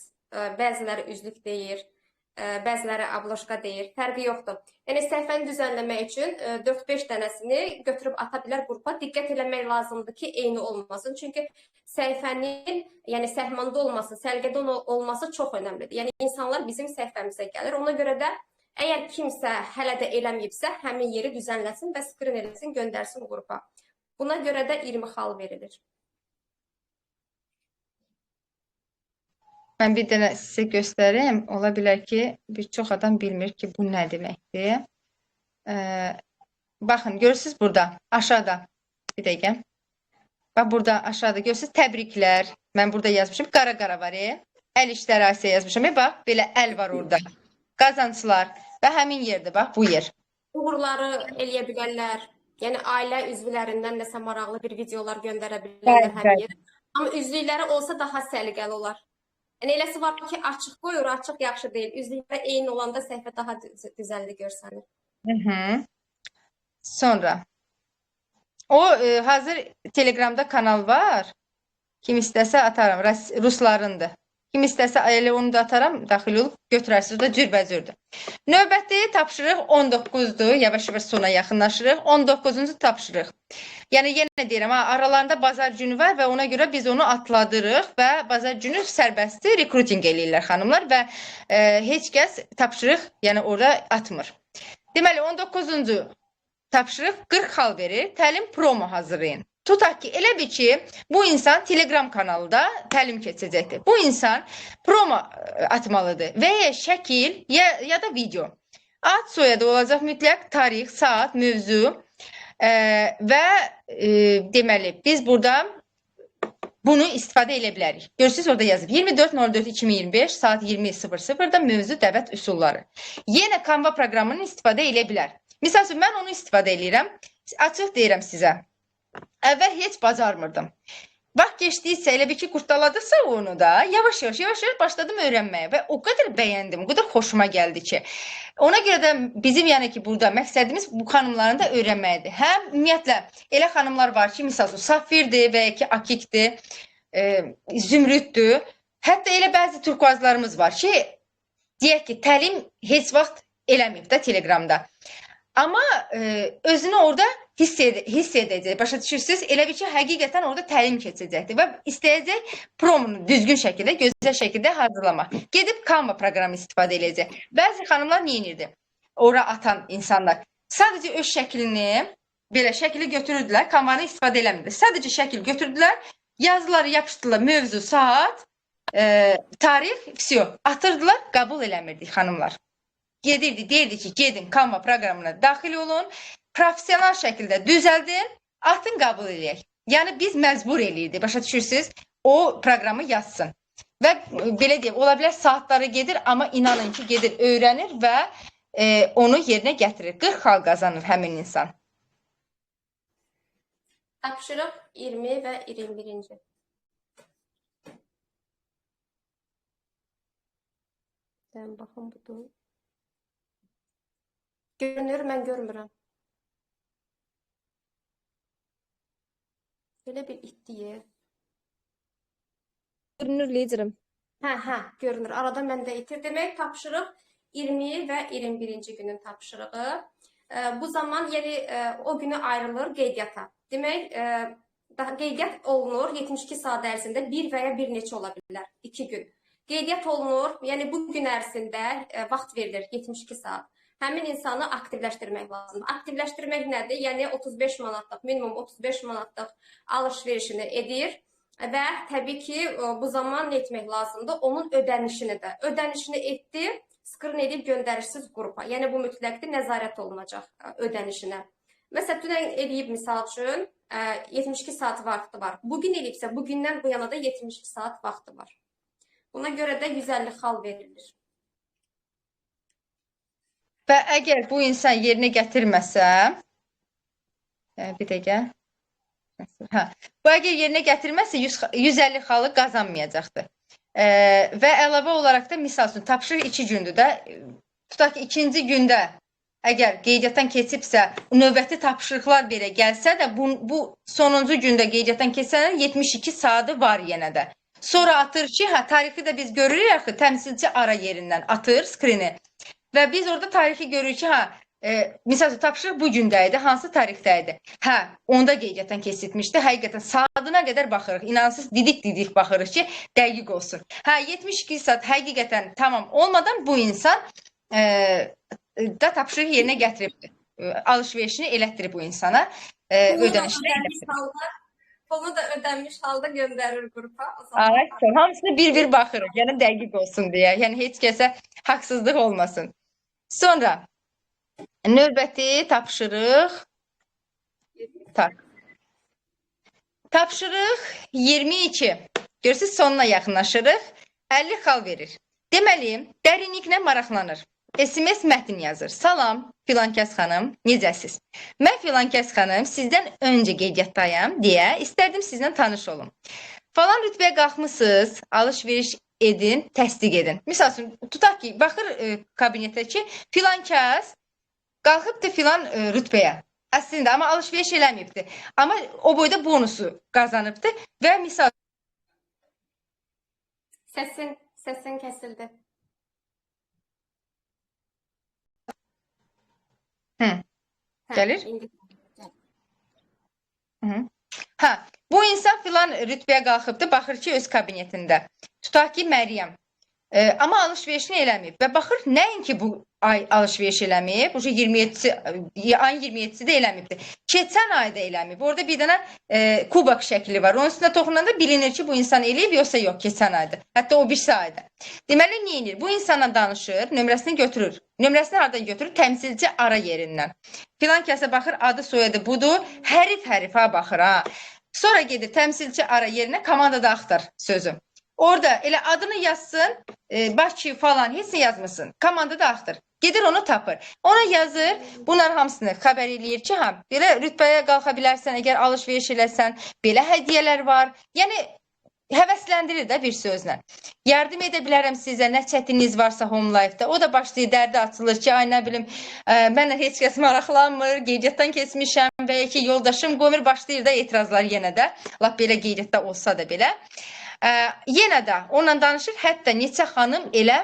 bəziləri üzlük deyir, bəziləri abloşka deyir. Fərqi yoxdur. Yəni səhifəni düzənləmək üçün 4-5 dənəsini götürüb ata bilər qrupa. Diqqət eləmək lazımdır ki, eyni olmasın. Çünki səhifənin, yəni səhmanda olması, səlqədə olması çox önəmlidir. Yəni insanlar bizim səhifəmizə gəlir. Ona görə də əgər kimsə hələ də eləməyibsə, həmin yeri düzənləsin və skrin eləsin, göndərsin qrupa. Buna görə də 20 xal verilir. Mən bir dənə sizə göstərim. Ola bilər ki, bir çox adam bilmir ki, bu nə deməkdir. Baxın, görürsünüz burada, aşağıda. Bir dəqiqə. Bax, burada aşağıda görürsünüz, təbriklər. Mən burada yazmışım, qara-qara var. Əl işləri Asiya yazmışım. Bax, belə əl var orada. Qazançlar və həmin yerdə, bax, bu yer. Uğurları eləyə bilərlər. Yəni ailə üzvlərindən nəsə maraqlı bir videolar göndərə bilərlər həmin yerə. Amma üzvlükləri olsa daha səliqəli olar. Yəni eləsi var ki, açıq qoyur, açıq yaxşı deyil. Üzvlüklər eyni olanda səhifə daha düzəlli görsənir. Sonra o hazır Telegramda kanal var. Kim istəsə atarım. Ruslarındır. Kim istəsə elə onu da ataram, daxil olub götürərsiniz. O da cürbəcürdür. Növbəti tapşırıq 19-dur. Yavaş-yavaş sona yaxınlaşırıq. 19-cu tapşırıq. Yəni yenə deyirəm, aralarında bazar günü var və ona görə biz onu atladırıq və bazar günü sərbəstdir, rekruting eləyirlər xanımlar və heç kəs tapşırıq, yəni orada atmır. Deməli 19-cu tapşırıq 40 xal verir. Təlim promo hazırlayın. Tutaq ki, elə bir ki, bu insan Telegram kanalında təlim keçəcəkdir. Bu insan promo atmalıdır və ya şəkil ya da video. Ad soyadı olacaq mütləq, tarix, saat, mövzu və deməli biz burada bunu istifadə edə bilərik. Görürsünüz orada yazıb 24.04.2025 saat 20:00-da mövzu dəvət üsulları. Yenə Canva proqramını istifadə edə bilər. Misal üçün mən onu istifadə edirəm. Açıq deyirəm sizə. Əvvəl heç bacarmırdım. Vaxt geçdiysə, elə bir ki, qurtaladısa onu da, yavaş-yavaş başladım öyrənməyə və o qədər bəyəndim, o qədər xoşuma gəldi ki. Ona görə də bizim yəni ki, burada məqsədimiz bu xanımların da öyrənməkdir. Həm ümumiyyətlə, elə xanımlar var ki, misal üçün, safirdir və ya ki, akikdir, zümrüddür. Hətta elə bəzi turkuazlarımız var ki, deyək ki, təlim heç vaxt eləməyib də Telegramda. Amma özünü orada hiss edəcək, başa düşürsünüz. Elə bir ki, həqiqətən orada təlim keçəcəkdir və istəyəcək promonu düzgün şəkildə, gözəl şəkildə hazırlamaq. Gedib Canva proqramı istifadə edəcək. Bəzi xanımlar nə edirdi? Ora atan insanlar sadəcə öz şəklini, belə şəkili götürürdülər, Canva-nı istifadə eləmirdi. Sadəcə şəkil götürdülər, yazıları yapışdırdılar, mövzu, saat, tarix, vəsiyo. Atırdılar, qəbul eləmirdi xanımlar. Gedirdi, deyirdi ki, gedin Canva proqramına daxil olun, profesional şəkildə düzəldin, atın qəbul eləyək. Yəni biz məcbur eləyirdik, başa düşürsünüz, o proqramı yazsın. Və belə deyək, ola bilər saatları gedir, amma inanın ki, gedir, öyrənir və onu yerinə gətirir. 40 xal qazanır həmin insan. Tapşırıq 20 və 21-ci. Baxın, budur. Görünür, mən görmürəm. Belə bir itdiyi. Görünür liderim. Hə, görünür. Arada məndə itir. Demək, tapşırıq 20 və 21-ci günün tapşırığı. Bu zaman yəni o günü ayrılır qeydiyyata. Demək, qeydiyyat olunur 72 saat ərzində bir və ya bir neçə ola bilər, 2 gün. Qeydiyyat olunur, yəni bu gün ərzində vaxt verilir 72 saat. Həmin insanı aktivləşdirmək lazımdır. Aktivləşdirmək nədir? Yəni 35 manatlıq, minimum 35 manatlıq alış-verişini edir və təbii ki, bu zaman nə etmək lazımdır? Onun ödənişini də. Ödənişini etdi, skrin edib göndərirsiniz qrupa. Yəni bu mütləqdir, nəzarət olunacaq ödənişinə. Məsələn, dünən eləyib misal üçün 72 saat vaxtı var. Bugün eləyibsə, bugündən bu yana da 72 saat vaxtı var. Buna görə də 150 xal verilir. Və əgər bu insan yerinə gətirməsə, bir dəqiqə, bu əgər yerinə gətirməsə 150 xalı qazanmayacaqdır. Və əlavə olaraq da misal üçün tapşırıq 2 gündür də, tutaq ki, ikinci gündə əgər qeydiyyatdan keçibsə, növbəti tapşırıqlar belə gəlsə də, bu sonuncu gündə qeydiyyatdan keçsələr 72 saatı var yenə də. Sonra atır ki, tarixi də biz görürük axı, təmsilçi ara yerindən atır skrini. Və biz orada tarixi görürük ki, misal tapşırıq bu gündə idi, hansı tarixdə idi? Onda qeydiyyatdan keçirmişdi. Həqiqətən saatına qədər baxırıq. İnansız didik baxırıq ki, dəqiq olsun. 72 saat həqiqətən tamam olmadan bu insan da tapşırıq yerinə gətiribdir. Alış-verişini elətdirib bu insana. Ödənişini elətdirib. Pulu da ödənmiş halda göndərir qrupa. O zaman Ay, hamısını bir-bir baxırıq. Yəni dəqiq olsun deyə. Yəni heç kəsə haqsızlıq olmasın. Sonra növbəti tapşırıq. Tak. Tapşırıq 22. Görürsüz, sonuna yaxınlaşırıq. 50 xal verir. Deməli, dərinliklə maraqlanır. SMS mətn yazır. Salam, filankəs xanım, necəsiz? Mən filankəs xanım, sizdən öncə qeydiyyatdayam deyə istərdim sizlə tanış olum. Falan rütbəyə qalxmısınız, alış-veriş edin, təsdiq edin. Misal üçün, tutaq ki, baxır kabinetə ki, filankəs qalxıbdır filan rütbəyə. Əslində, amma alış-veriş eləməyibdir. Amma o boyda bonusu qazanıbdır və misal Səsin kəsildi. gəlir. İndi Hə, bu insan filan rütbəyə qalxıbdır, baxır ki, öz kabinetində. Tutaq ki, Məryəm. Amma alış-verişini eləməyib və baxır, nəinki bu ay alış-veriş eləməyib, bu 27-si, ayın 27-si də eləməyibdir. Keçən ayda eləməyib. Orada bir dənə kubak şəkli var. Onun üstünə toxunanda bilinir ki, bu insan eləyib, yoxsa yox, keçən ayda. Hətta o birisi ayda. Deməli, nə edir? Bu insanla danışır, nömrəsini götürür. Nömrəsini hardan götürür? Təmsilci ara yerindən. Filan kəsə baxır, adı, soyadı budur. Hərif ha baxır, ha. Sonra gedir təmsilci ara yerinə, komandada axtar sözü. Orada elə adını yazsın, Bakı falan, heç nə yazmasın. Komandada axtar. Gedir onu tapır. Ona yazır, bunların hamısını xəbər eləyir ki, ha, belə rütbəyə qalxa bilərsən, əgər alış-veriş eləsən, belə hədiyyələr var. Yəni, həvəsləndirir də bir sözlə. Yardım edə bilərəm sizə, nə çətininiz varsa home life-da. O da başlayır, dərdi açılır ki, ay nə bilim, mənə heç kəs maraqlanmır, qeydiyyatdan keçmişəm və ya ki, yoldaşım qoymur, başlayır da etirazlar yenə də. Lap belə qeydiyyatda olsa da belə. Yenə də onunla danışır, hətta neçə xanım elə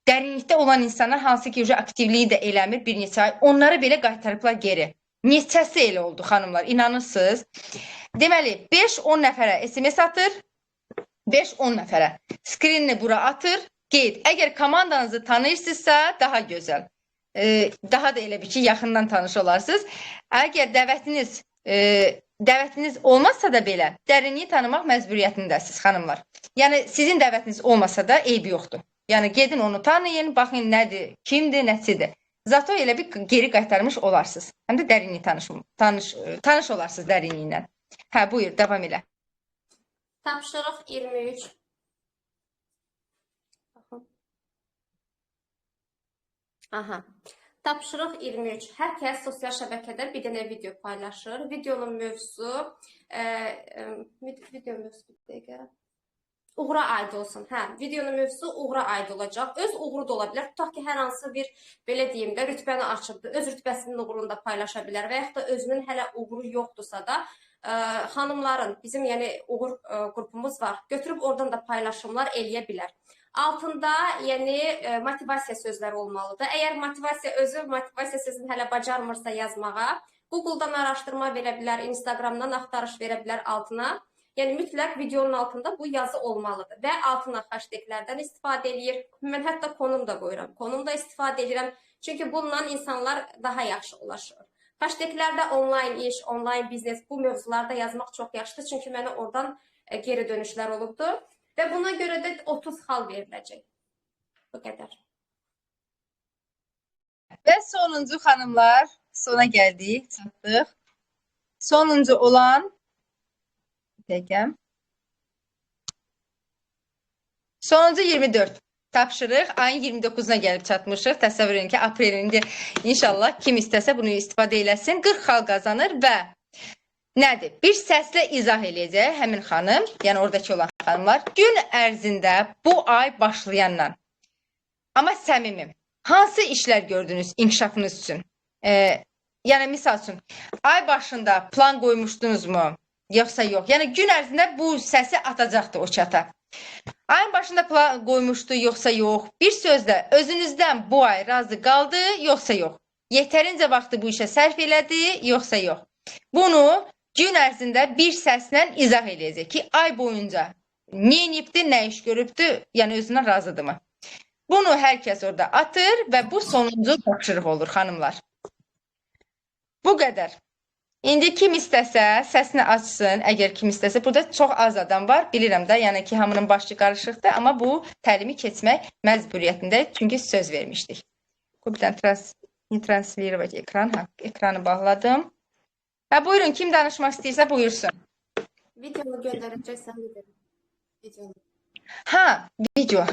dərinlikdə olan insanlar hansı ki, aktivliyi də eləmir bir neçə ay, onları belə qaytarıblar geri. Neçəsi elə oldu xanımlar, inanırsınız. Deməli, 5-10 nəfərə SMS atır, 5-10 nəfərə skrinini bura atır, qeyd. Əgər komandanızı tanıyırsınızsa, daha gözəl. Daha da elə bir ki, yaxından tanış olarsınız. Əgər dəvətiniz olmazsa da belə, dərinliyi tanımaq məcburiyyətindəsiniz, xanımlar. Yəni, sizin dəvətiniz olmasa da eybi yoxdur. Yəni, gedin onu tanıyın, baxın nədir, kimdir, nəsidir. Zato elə bir geri qaytarmış olarsınız. Həm də dərinliyi tanış olarsınız dərinliyindən. Hə, buyur, davam elə. Tapşırıq 23. Aha. Tapşırıq 23. Hər kəs sosial şəbəkədə bir dənə video paylaşır. Videonun mövzusu uğura aid olsun. Hə, videonun mövzusu uğura aid olacaq. Öz uğuru da ola bilər. Tutaq ki, hər hansı bir, belə deyim də, rütbəni açıbdır. Öz rütbəsinin uğurunu da paylaşa bilər və yaxud da özünün hələ uğuru yoxdursa da, xanımların, bizim yəni uğur qrupumuz var. Götürüb oradan da paylaşımlar eləyə bilər. Altında, yəni, motivasiya sözləri olmalıdır. Əgər motivasiya sözünü hələ bacarmırsa yazmağa, Google-dan araşdırma verə bilər, Instagram-dan axtarış verə bilər altına. Yəni, mütləq videonun altında bu yazı olmalıdır və altına hashtaglərdən istifadə edir. Mən hətta konum da qoyuram. Konum da istifadə edirəm. Çünki bununla insanlar daha yaxşı ulaşır. Hashtaglərdə online iş, online biznes, bu mövzularda yazmaq çox yaxşıdır. Çünki mənə oradan geri dönüşlər olubdur. Və buna görə də 30 xal veriləcək. Bu qədər. Və sonuncu xanımlar, sona gəldik, çatdıq. Sonuncu olan dəqiqəm. Sonuncu 24. Tapşırıq ayın 29-una gəlib çatmışıq. Təsəvvür edin ki, aprelində inşallah kim istəsə bunu istifadə eləsin. 40 xal qazanır və nədir? Bir səslə izah eləyəcək həmin xanım, yəni oradakı olan xanımlar. Gün ərzində bu ay başlayanla, amma səmimim, hansı işlər gördünüz inkişafınız üçün? Yəni, misal üçün, ay başında plan qoymuşdunuzmu, yoxsa yox? Yəni, gün ərzində bu səsi atacaqdı o çata. Ayın başında plan qoymuşdu, yoxsa yox? Bir sözlə, özünüzdən bu ay razı qaldı, yoxsa yox? Yetərincə vaxtı bu işə sərf elədi, yoxsa yox? Bunu gün ərzində bir səslə izah eləyəcək ki, ay boyunca nə edibdi, nə iş görübdü, yəni özündən razıdırmı? Bunu hər kəs orada atır və bu sonuncu tapşırıq olur, xanımlar. Bu qədər. İndi kim istəsə səsini açsın, əgər kim istəsə. Burada çox az adam var, bilirəm də, yəni ki, hamının başı qarışıqdır, amma bu təlimi keçmək məcburiyyətində, çünki söz vermişdik. Bir dənə translировать ekran, ekranı bağladım. Buyurun, kim danışmaq istəyirsə buyursun. Videonu göndərəcəksən, videonu. Video,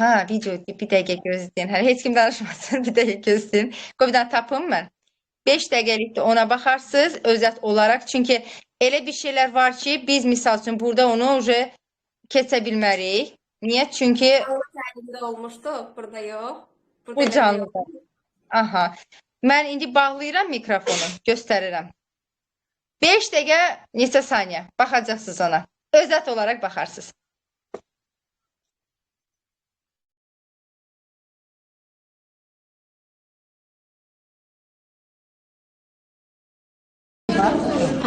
bir dəqiqə gözləyin. Heç kim danışmasın, bir dəqiqə gözləyin. Bir dənə tapım mən. 5 dəqiqəlikdə ona baxarsınız özət olaraq. Çünki elə bir şeylər var ki, biz misal üçün burada onu keçə bilmərik. Niyə? Çünki Canlı təlində olmuşdu, burada yox. Bu canlıda. Aha. Mən indi bağlayıram mikrofonu, göstərirəm. 5 dəqiqə neçə saniyə baxacaqsınız ona. Özət olaraq baxarsınız.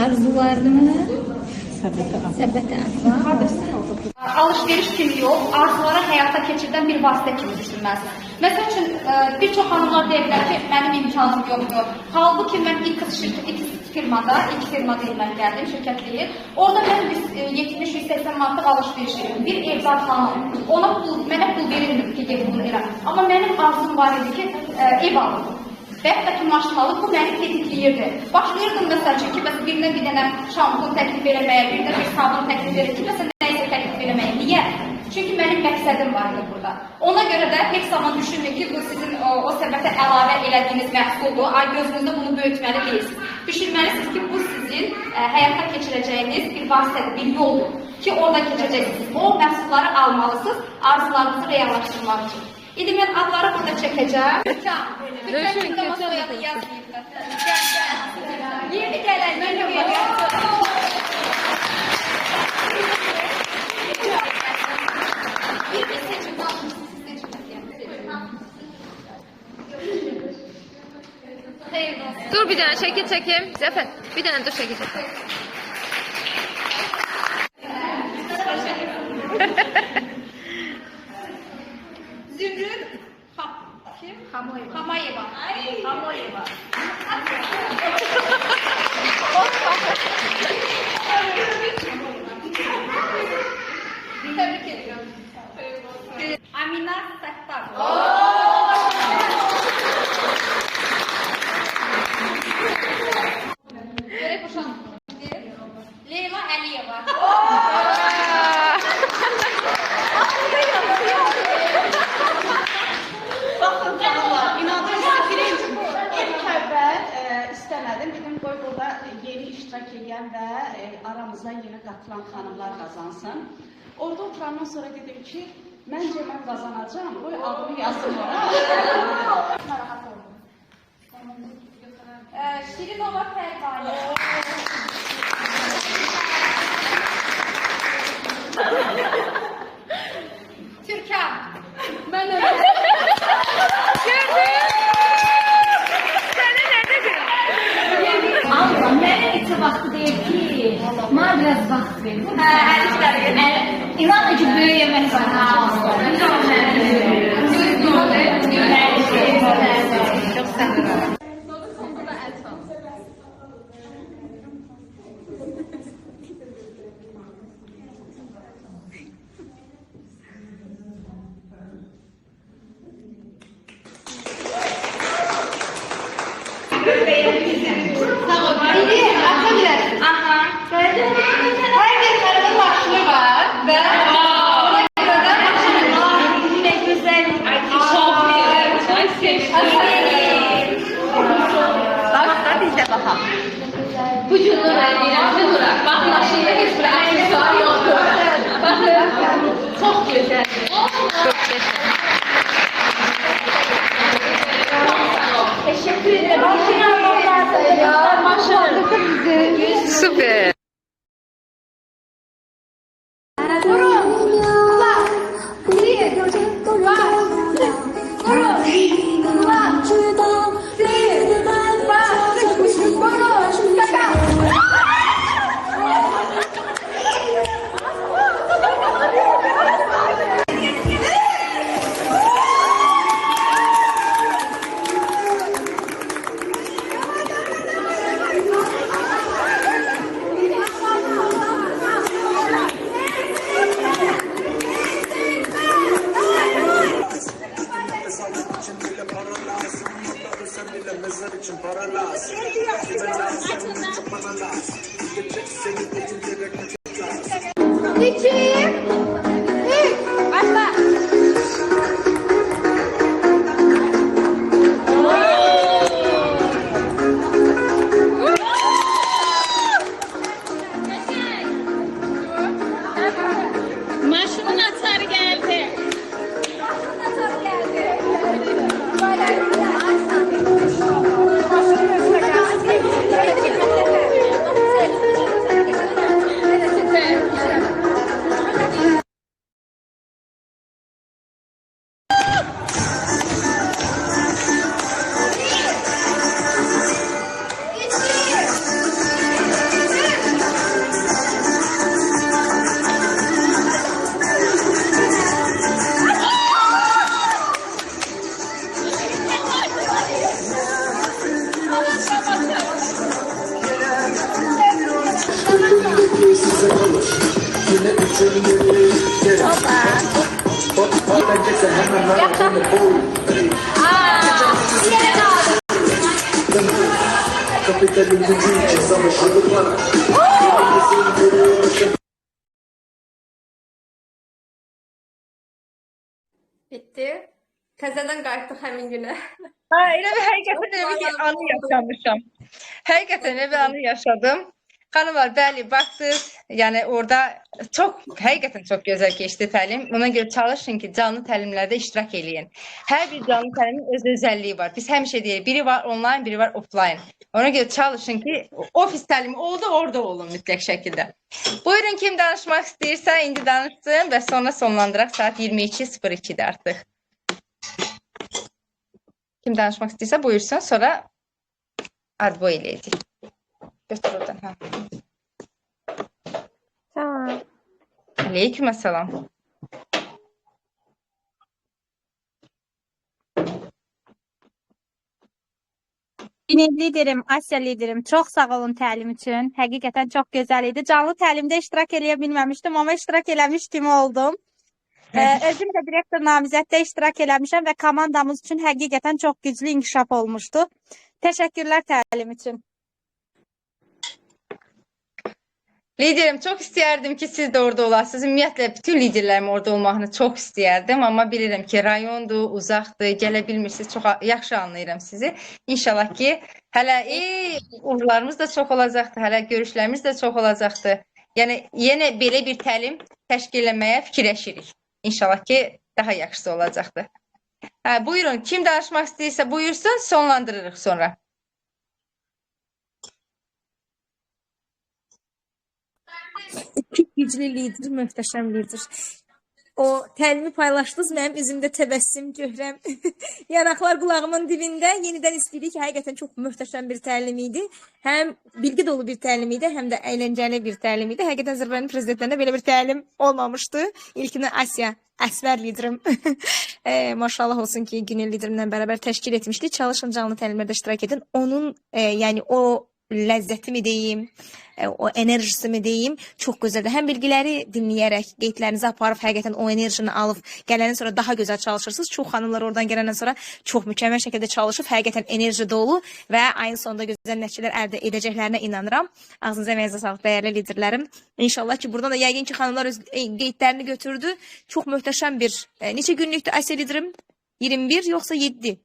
Arzularını səbətə alış-veriş kimi yox, arzuları həyata keçirdən bir vasitə kimi düşünməlisiniz. Məsəl üçün, bir çox hanımlar deyirlər ki, mənim imkanım yoxdur. Halbuki mən iki firmada ilmən gəldim, şirkətliyim. Orada mən 70-180 manatlıq alış-veriş edirdim. Bir evdar hanım, mənə pul verilmir ki, gedib bunu edirəm. Amma mənim arzum var idi ki, ev alım. Və hətta ki, maşınalı bu məni tetikləyirdi. Başlayırdım məsəl üçün ki, birinə bir dənə şampun təklif eləməyə, birinə bir sabun təklif eləməyə, kiməsə nəysə təklif eləməyə. Niyə? Çünki mənim məqsədim var idi burada. Ona görə də heç zaman düşünmür ki, bu sizin o səbətə əlavə elədiyiniz məhsuldur. Ay gözünüzdə bunu böyütməli deyilsiniz. Düşünməlisiniz ki, bu sizin həyata keçirəcəyiniz bir vasitədir, bir yoldur ki, orada keçəcəksiniz. O məhsulları almalısınız, arzularınızı reallaşdırmaq üçün. İndi mən adları burada çəkəcəm. Lütfen kimdə soyadı yazmayıblar. Yeni gələn, yeni gələn. Bir seçim almışsınız, Dur bir dənə şəkil çəkim. Zəfər, bir dənə dur şəkil çəkim. Zümrüt Hamayeva. Hamayeva. Tebrik ediyorum. Amina Səttar. Görək boşan. Leyla Əliyeva. Dedim qoy burada yeni iştirak edən və aramızda yeni qatılan xanımlar qazansın. Orada oturandan sonra dedim ki, məncə mən qazanacağım, qoy adımı yazdım ona. Narahat oldum. Şirinova Fərqani. Türkan. Mən öyle. Mənim içə vaxtı deyir ki, mənə biraz vaxt verir. İnanın ki, böyük yemək var. Çox səhv. Her bir karının başlığı var ve ona göre de yine güzel Bak bizə baxaq. Bu cürür eləyirəm, cürür. Baxın, aşında heç bir aksesuar yoxdur. Baxın, çox gözəl. teşekkür ederim. Super. Maşının açarı geldi. Bitdi. Təzədən qayıtdıq həmin günə. Ha, elə bir həqiqətən elə bir anı yaşamışam. Həqiqətən elə bir anı yaşadım. Xanımlar, bəli, baxdınız. Yəni orada həqiqətən çox gözəl keçdi təlim. Ona görə çalışın ki, canlı təlimlərdə iştirak eləyin. Hər bir canlı təlimin öz özəlliyi var. Biz həmişə deyirik, biri var online, biri var offline. Ona görə çalışın ki, ofis təlimi oldu, orada olun mütləq şəkildə. Buyurun, kim danışmaq istəyirsə, indi danışsın və sonra sonlandıraq saat 22:02-də artıq. Kim danışmaq istəyirsə buyursun, sonra adbo eləyəcək. Götür oradan. Ha. Tamam. Aleykümselam. Günel liderim, Asya liderim. Çox sağ olun təlim üçün. Həqiqətən çox gözəl idi. Canlı təlimdə iştirak eləyə bilməmişdim, amma iştirak eləmiş kimi oldum. Özüm də direktor namizəddə iştirak eləmişəm və komandamız üçün həqiqətən çox güclü inkişaf olmuşdu. Təşəkkürlər təlim üçün. Liderim, çox istəyərdim ki, siz də orada olasınız. Ümumiyyətlə, bütün liderlərim orada olmağını çox istəyərdim. Amma bilirəm ki, rayondur, uzaqdır, gələ bilmirsiniz. Çox yaxşı anlayıram sizi. İnşallah ki, hələ uğurlarımız da çox olacaqdır, hələ görüşlərimiz də çox olacaqdır. Yəni, yenə belə bir təlim təşkil eləməyə fikirləşirik. İnşallah ki, daha yaxşısı olacaqdır. Buyurun, kim danışmaq istəyirsə buyursun, sonlandırırıq sonra. Çok güclü lider, möhtəşəm lider. O təlimi paylaşdınız, mənim üzümdə təbəssüm görürəm. Yanaqlar qulağımın dibində. Yenidən istəyirik ki, həqiqətən çox möhtəşəm bir təlim idi. Həm bilgi dolu bir təlim idi, həm də əyləncəli bir təlim idi. Həqiqətən Azərbaycan prezidentlərində belə bir təlim olmamışdı. İlkini Asya Əsvər liderim. Maşallah olsun ki, Günel liderimlə bərabər təşkil etmişdi. Çalışın canlı təlimlərdə iştirak edin. Onun yəni o ləzzətimi deyim, o enerjisimi deyim, çox gözəldir. Həm bilgiləri dinləyərək, qeydlərinizi aparıb, həqiqətən o enerjini alıb, gələndən sonra daha gözəl çalışırsınız. Çox xanımlar oradan gələndən sonra çox mükəmməl şəkildə çalışıb, həqiqətən enerji dolu və ayın sonunda gözəl nəticələr əldə edəcəklərinə inanıram. Ağzınıza əməyinizə sağlıq, dəyərli liderlərim. İnşallah ki, buradan da yəqin ki, xanımlar öz qeydlərini götürdü. Çox möhtəşəm bir, neçə günlükdür Asiya liderim? 21 yoxsa 7?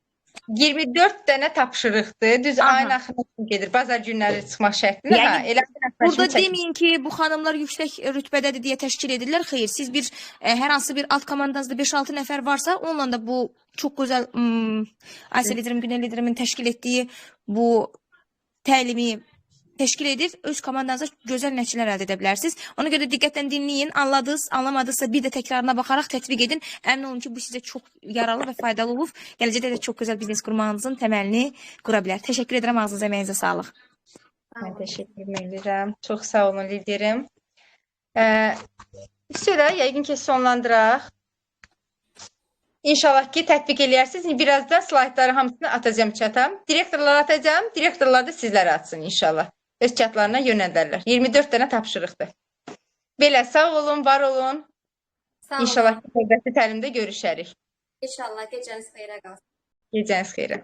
24 dənə tapşırıqdır. Düz ayın axırına gedir. Bazar günləri çıxmaq şərtlə. Yəni, burada deməyin ki, bu xanımlar yüksək rütbədədir deyə təşkil edirlər. Xeyr, siz bir hər hansı bir alt komandanızda 5-6 nəfər varsa, onunla da bu çox gözəl Asiya liderim, Günel liderimin təşkil etdiyi bu təlimi təşkil edib öz komandanıza gözəl nəticələr əldə edə bilərsiniz. Ona görə diqqətlə dinləyin, anladınız, anlamadınızsa bir də təkrarına baxaraq tətbiq edin. Əmin olun ki, bu sizə çox yaralı və faydalı olub. Gələcəkdə də çox gözəl biznes qurmağınızın təməlini qura bilər. Təşəkkür edirəm, ağzınıza, əməyinizə sağlıq. Mən təşəkkür edirəm. Çox sağ olun liderim. Sonra yəqin ki, sonlandıraq. İnşallah ki, tətbiq eləyərsiniz. Birazdan slaytları hamısını atacağım çata. Direktorlara atacağım. Direktorlar da sizlərə atsın inşallah. Öz çatlarına yönəldərlər. 24 dənə tapşırıqdır. Belə sağ olun, var olun. Sağ olun. İnşallah ki, növbəti təlimdə görüşərik. İnşallah gecəniz xeyrə qalsın. Gecəniz xeyrə.